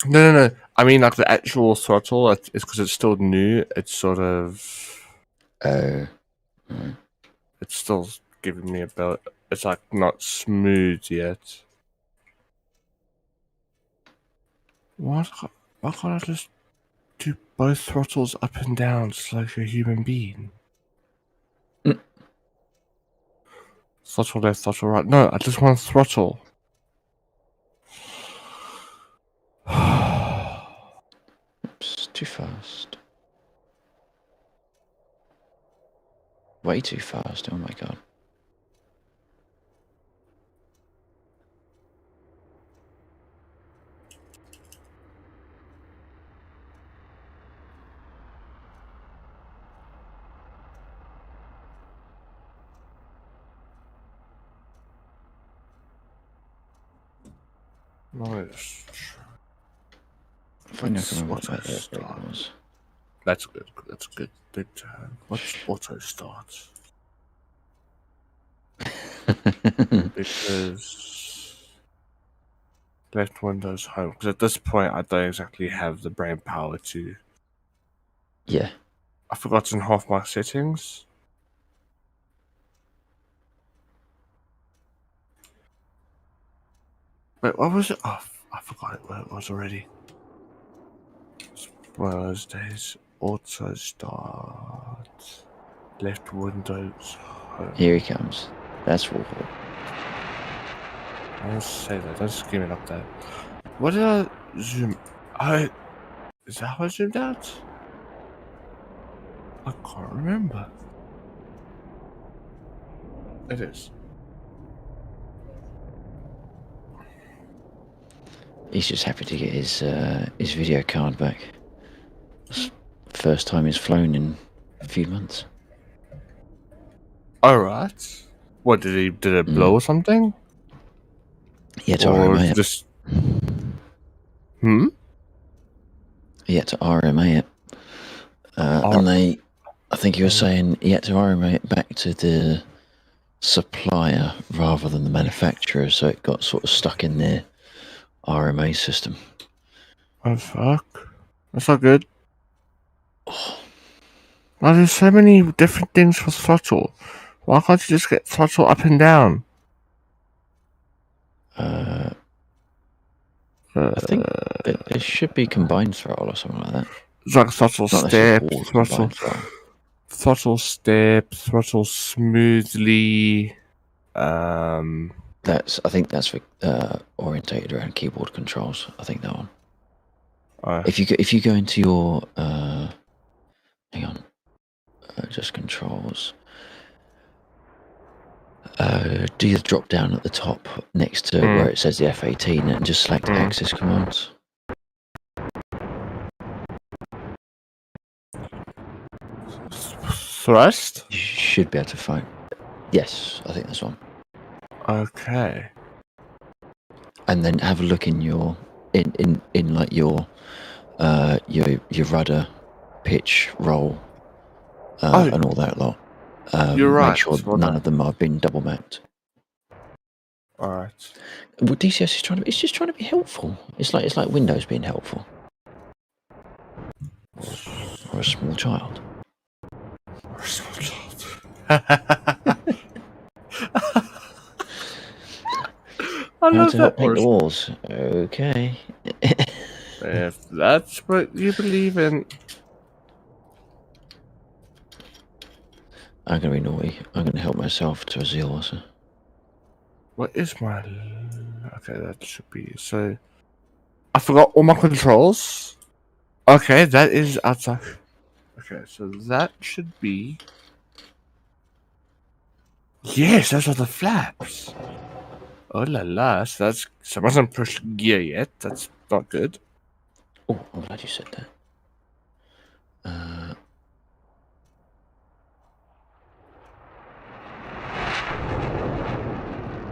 no. I mean, like the actual throttle, it's because it's still new. It's sort of... Oh. It's still giving me a bit... It's like not smooth yet. Why can't I just do both throttles up and down just like a human being? Throttle left, throttle right. No, I just want throttle. Oops, too fast. Way too fast, oh my god. Nice. I know what my air brake was. That's good. That's good. Big turn. What's auto start? Because left Windows home. Because at this point, I don't exactly have the brain power to. Yeah. I've forgotten half my settings. Wait, what was it? Oh, I forgot where it was already. It's one of those days. Auto start. Left Windows home. Here he comes. That's Warhawk. I don't say that. Don't scream it up there. What did I zoom? Is that how I zoomed out? I can't remember. It is. He's just happy to get his video card back. First time he's flown in a few months. Alright. What did it blow or something? Yeah, to or RMA it. just He had to RMA it. And I think he was saying he had to RMA it back to the supplier rather than the manufacturer, so it got sort of stuck in their RMA system. Oh fuck. That's not good. Well, there's so many different things for throttle. Why can't you just get throttle up and down? I think it should be combined throttle or something like that. It's like throttle Not step, necessarily all throttle combined throttle. throttle step, throttle smoothly. I think that's for orientated around keyboard controls. I think that one. If you go into your hang on, just controls. Do the drop down at the top next to where it says the F18 and just select Axis commands. Thrust? You should be able to find. Yes, I think that's one. Okay. And then have a look in your in like your rudder, pitch, roll, and all that lot. You're right. Make sure none of them are being double mapped. Alright. Well, DCS is it's just trying to be helpful. It's like Windows being helpful. Or a small child. Or a small child. I How love to that. help paint the walls. Okay. If that's what you believe in. I'm gonna be naughty. I'm gonna help myself to a Zealwasser. What is my... Okay, that should be... So... I forgot all my controls. Okay, that is outside. Okay, so that should be... Yes, those are the flaps. Oh la la, so that's... Someone hasn't pushed gear yet. That's not good. Oh, I'm glad you said that.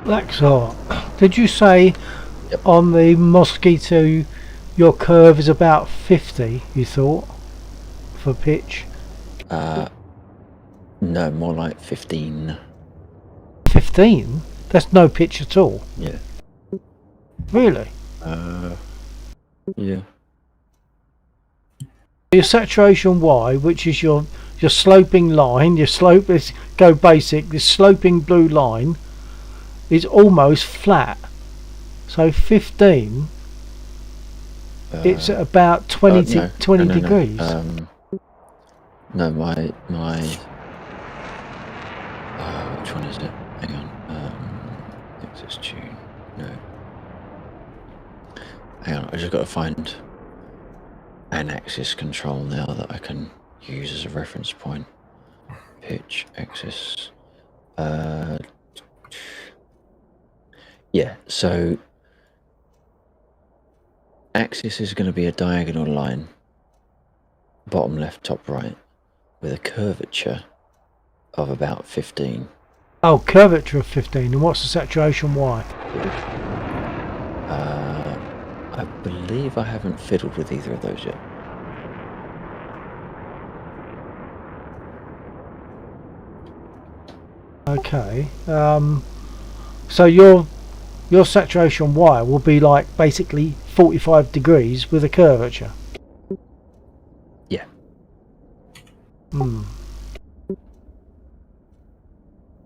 Laxar, did you say Yep. on the Mosquito your curve is about 50, you thought, for pitch? No, more like 15. 15? That's no pitch at all. Yeah. Really? Yeah. Your saturation Y, which is your sloping line, your slope, let's go basic, this sloping blue line is almost flat. So 15, it's at about 20 no, degrees. No, my which one is it? Hang on. Axis tune. No. Hang on, I just got to find an axis control now that I can use as a reference point. Pitch, axis. Yeah, so axis is going to be a diagonal line, bottom left, top right, with a curvature of about 15. Oh, curvature of 15. And what's the saturation Y? I believe I haven't fiddled with either of those yet. Okay. So your saturation Y will be like basically 45 degrees with a curvature. Yeah.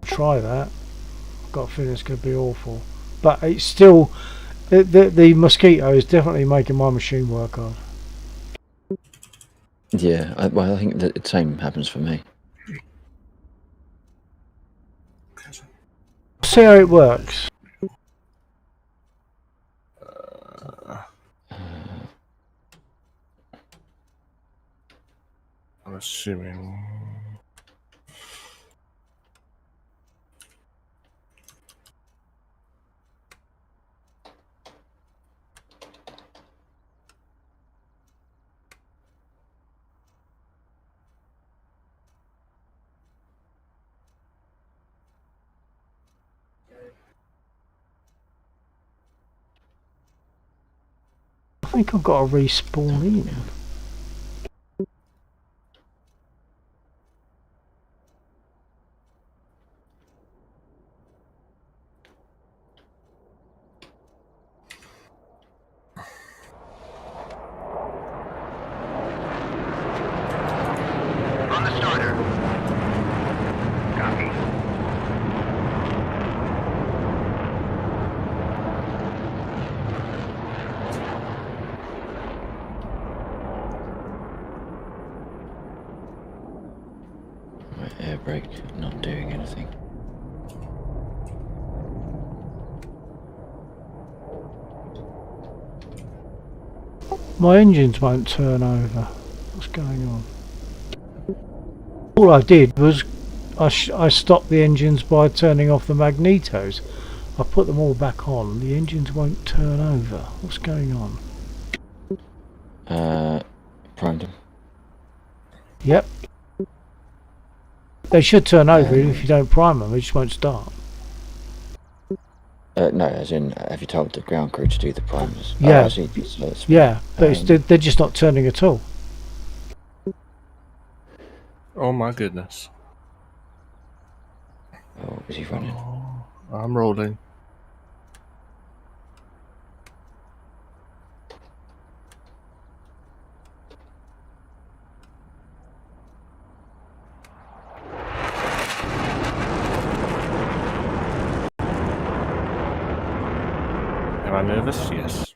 Try that. I've got a feeling it's going to be awful. But it's still... The Mosquito is definitely making my machine work hard. Yeah, well, I think the same happens for me. See how it works. I'm assuming... I think I've got to respawn in. On the starter. Copy. My air brake not doing anything. My engines won't turn over. What's going on? All I did was I stopped the engines by turning off the magnetos. I put them all back on. The engines won't turn over. What's going on? Primed them. Yep. They should turn over if you don't prime them. They just won't start. No, as in, have you told the ground crew to do the primers? Yeah. Oh, I see. So it's, Yeah, but they're just not turning at all. Oh my goodness. Oh, is he running? Oh, I'm rolling. nervous? Yes.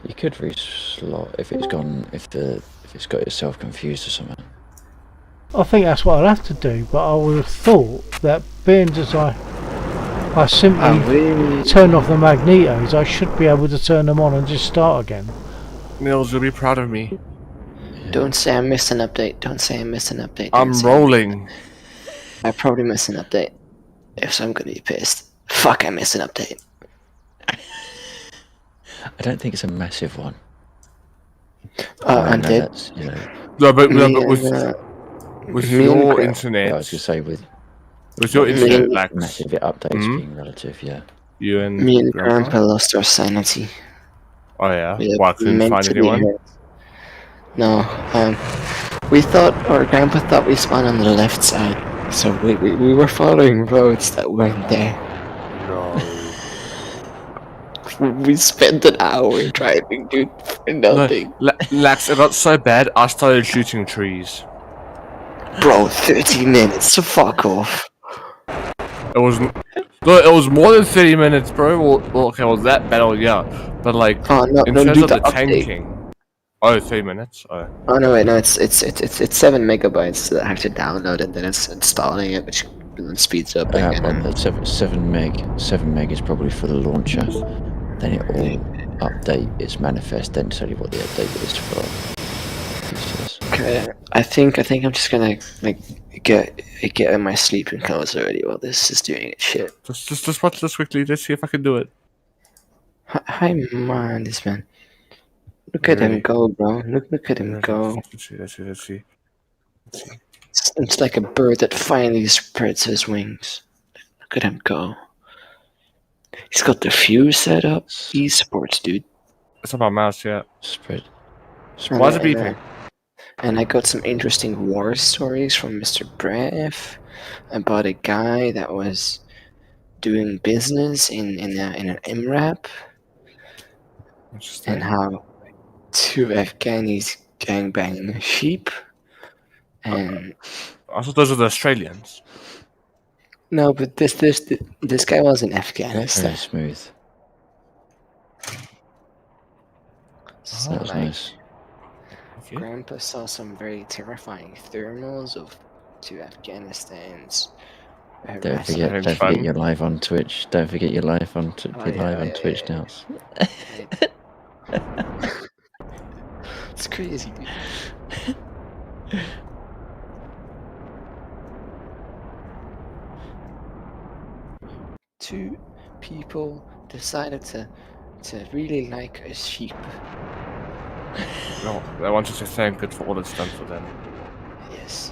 You could reslot if it's gone, if it's got itself confused or something. I think that's what I'll have to do, but I would have thought that being as I simply turn off the magnetos, I should be able to turn them on and just start again. Nils, you'll be proud of me. Don't say I missed an update. Don't say I missed an update. I'm rolling. I probably missed an update. If so, I'm gonna be pissed. Fuck, I missed an update. I don't think it's a massive one. I did. That's, you know, No, but with me your and internet, I was gonna say with your internet, me- like massive updates being relative, yeah. you and Me and Grandpa lost our sanity. Oh yeah. We Why couldn't find mentally anyone? hurt. No, we thought, or Grandpa thought we spawned on the left side, so we were following roads that weren't there. No. We spent an hour driving, dude, for nothing. Lax, it got so bad, I started shooting trees. Bro, 30 minutes, so fuck off. It was more than 30 minutes, bro. Well, okay, well that battle, yeah, but like Oh no, in no, terms do of the the update. tanking. Oh, 3 minutes. Oh. Oh no, wait, no, it's 7 megabytes that I have to download and then it's installing it, which speeds up again. Well, that's 7 meg. 7 meg is probably for the launcher. Then it will update its manifest. Then tell you what the update is for. DCS. Okay, I think I'm just gonna like get in my sleeping clothes already while this is doing its shit. Just watch this quickly. Let's see if I can do it. Hi, man, this man. Look at him go, bro. Look at him go. Let's see. It's like a bird that finally spreads his wings. Look at him go. He's got the fuse set up. Esports, dude. It's not my mouse yet. Spread. Why is it beeping? And I got some interesting war stories from Mr. Brev about a guy that was doing business in an MRAP Interesting. and how 2 Afghanis gangbanging a sheep. And I thought those were the Australians. no, but this guy was in Very Afghanistan. smooth. So That was like, nice. Okay. Grandpa saw some very terrifying thermals of 2 Afghanistan's. Don't harassing- forget, having don't forget fun. you're live on Twitch. Don't forget you're live on Twitch now. It's crazy. Two people decided to really like a sheep. No, I wanted to thank it for all it's done for them. Yes.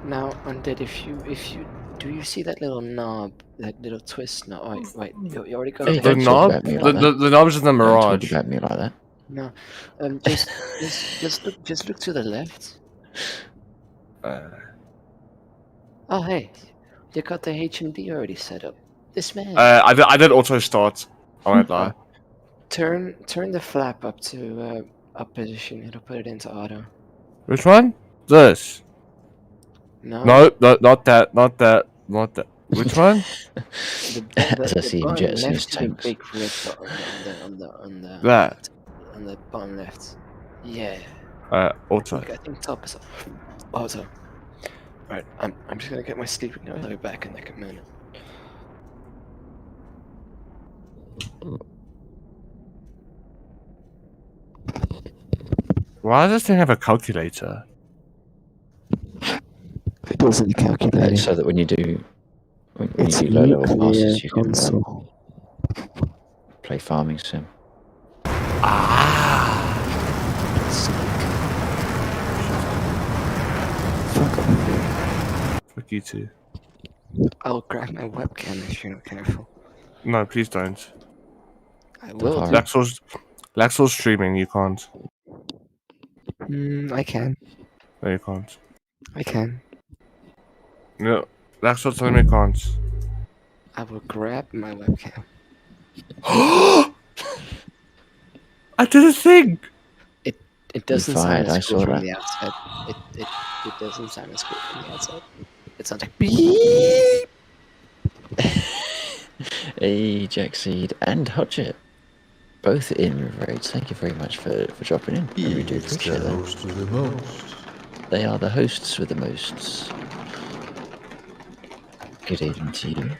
Now, Undead, if you do you see that little knob, that little twist knob? Oh, wait, you already got Hey, it. The Don't talk knob? about me like The knob is in the Don't talk mirage. about me like that. No, just look to the left. Oh hey, you got the HMD already set up. This man. I did auto start. I won't lie. Turn the flap up to up position. It'll put it into auto. Which one? This. No. No, not that. Which one? As I see him bottom jettison left his is the tanks. big red button That. on the bottom left. Yeah. Auto. I think top is auto. Right. I'm just gonna get my sleeping note. I'll be back in like a minute. Why does this thing have a calculator? It doesn't calculate. So that when you do low level passes, you can play farming sim. Fuck you too. I'll grab my webcam if you're not careful. No, please don't. I will. Alright. Laxel's streaming. You can't. I can. No, you can't. I can. No, Laxel's telling me you can't. I will grab my webcam. I did a thing! It doesn't sound fired, I as cool saw from that. the outside. It doesn't sound as cool from the outside. It sounds like Beep! Hey, Jackseed and Hodget. Both in river raids. Thank you very much for dropping in. I really do appreciate that. With the most. They are the hosts with the most. Good evening to you.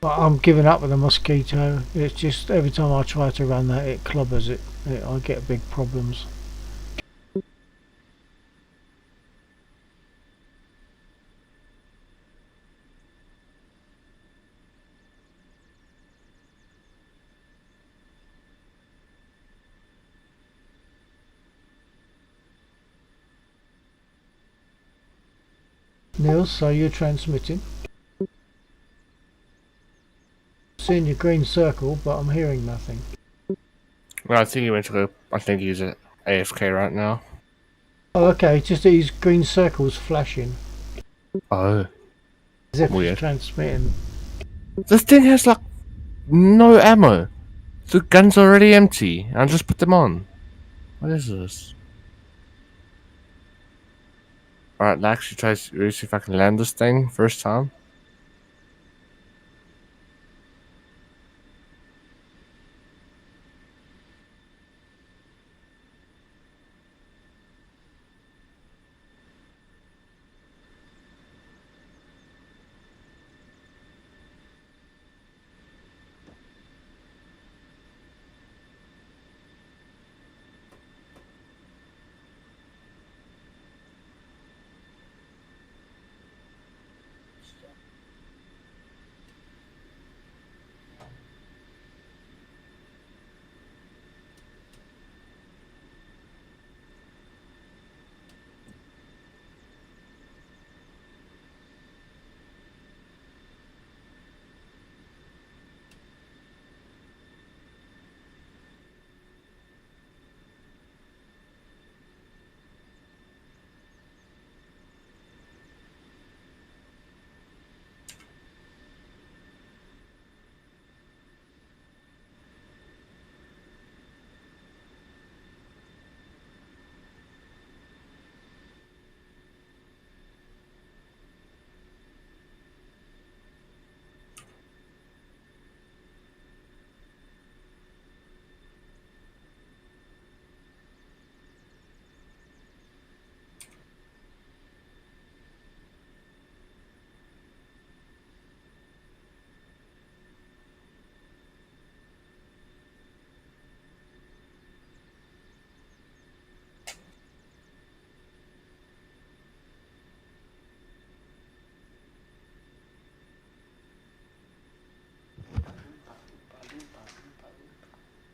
But I'm giving up with the mosquito. It's just every time I try to run that, it clobbers it. I get big problems. Niels, so you're transmitting. Seeing your green circle, but I'm hearing nothing. Well, I think he went to go. I think he's at AFK right now. Oh, okay, just these green circles flashing. Oh. As if Weird. it's transmitting. This thing has like no ammo. The gun's already empty. I just put them on. What is this? Alright, let's actually try to really see if I can land this thing first time.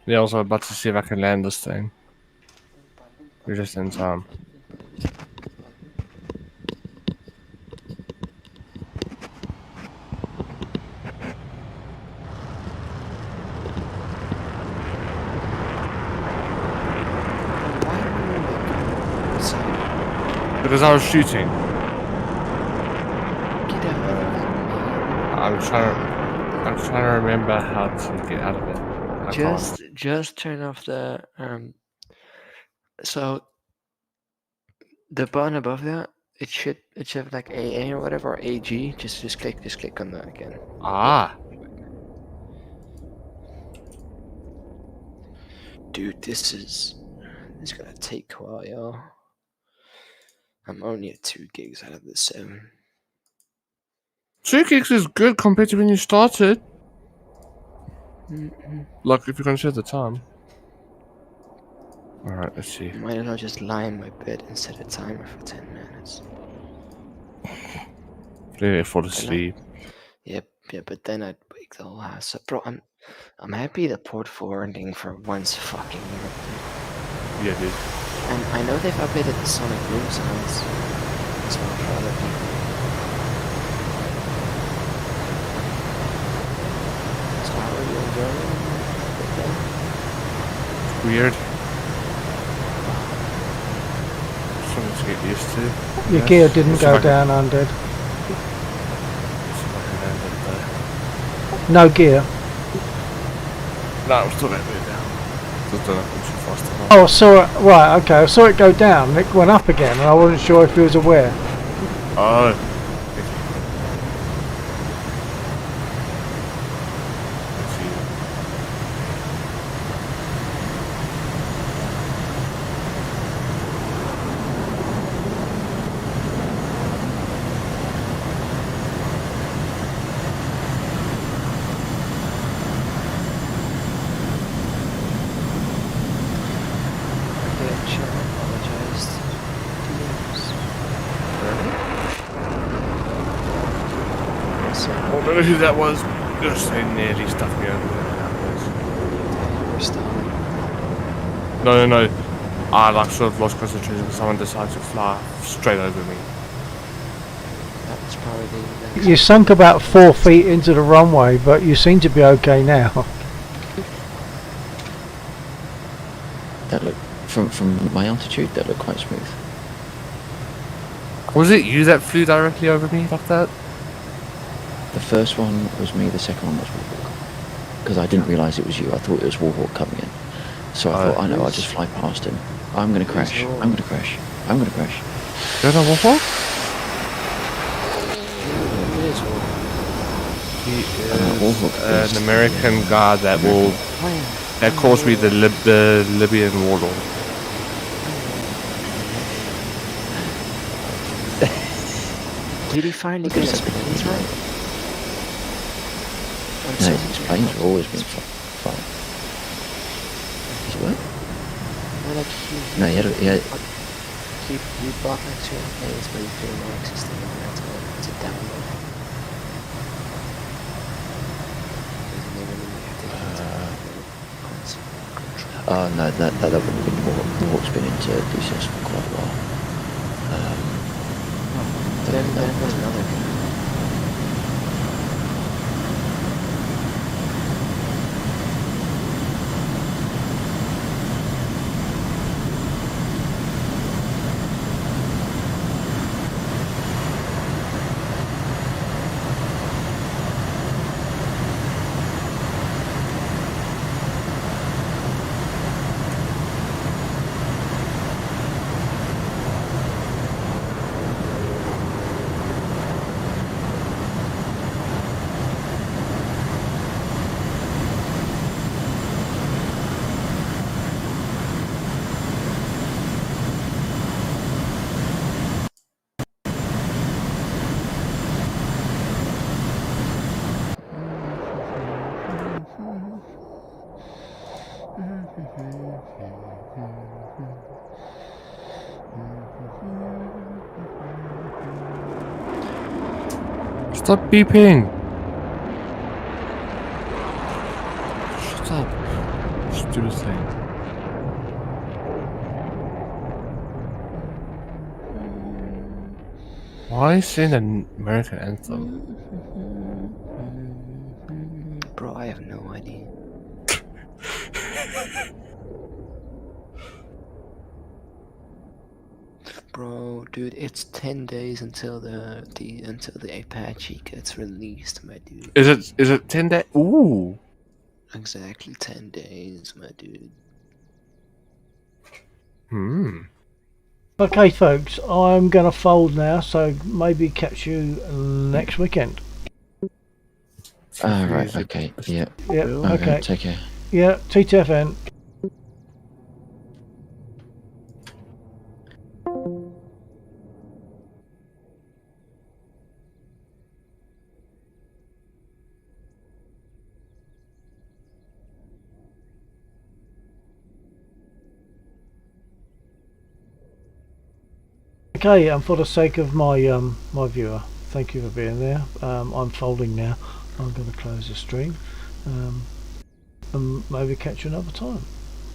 Yeah, also about to see if I can land this thing. We're just in time. why were you like outside? Because I was shooting. Get out of that, I'm trying to remember how to get out of it. I can't. Just turn off the so the button above that, it should have like AA or whatever, or AG. Just click on that again. Ah. Dude, this is gonna take a while, y'all. I'm only at 2 gigs out of the 7. 2 gigs is good compared to when you started. Like, if you consider the time. Alright, let's see. Might as well just lie in my bed and set a timer for 10 minutes. Maybe I fall asleep. Yeah, but then I'd wake the whole house up. Bro, I'm happy the port forwarding for once fucking worked. Yeah, dude. And I know they've updated the sonic boom sounds as well for other people. So how are you enjoying it? Weird. Something to get used to. Your Yes. gear didn't It's go like a- down, Undead. it's like an end of the- No gear. No, I'm still going to put it down. Just don't have to too fast enough. Oh, I saw it. Right, okay. I saw it go down. It went up again, and I wasn't sure if he was aware. Oh. Let's see. Bitch, I apologized to DMs. So, I don't know who that was. Just they nearly stuffed me over there. we're stalling. No. I like sort of lost concentration because someone decided to fly straight over me. That was probably the You sunk about 4 feet into the runway, but you seem to be okay now. That looked from my altitude. That looked quite smooth. Was it you that flew directly over me like that? The first one was me. The second one was Warhawk. Because I didn't realise it was you. I thought it was Warhawk coming in. So I thought, I know, I'll just fly past him. I'm going to crash. I'm going to crash. I'm going to crash. You don't know what? He Warhawk is is- an American guy that calls me the Libyan warlord. Did he finally get his planes right? I'm No, so his planes have always been fine. His what? well, like No, he had he bought next to your planes, but he couldn't access them and that's all to download. no, that wouldn't have been Warhawk. The Hawk's been into DCS for quite a while. Then it was another guy. Stop beeping! Shut up. Just do the thing. Why sing an American anthem? Bro, I have no idea. Bro, dude, it's 10 days until the Apache gets released, my dude. Is it 10 days? Ooh! Exactly 10 days, my dude. Okay, folks, I'm going to fold now, so maybe catch you next weekend. right, okay, yeah. Yeah, okay. Take care. Yeah, TTFN. Okay, and for the sake of my my viewer, thank you for being there. I'm folding now. I'm going to close the stream. and maybe catch you another time.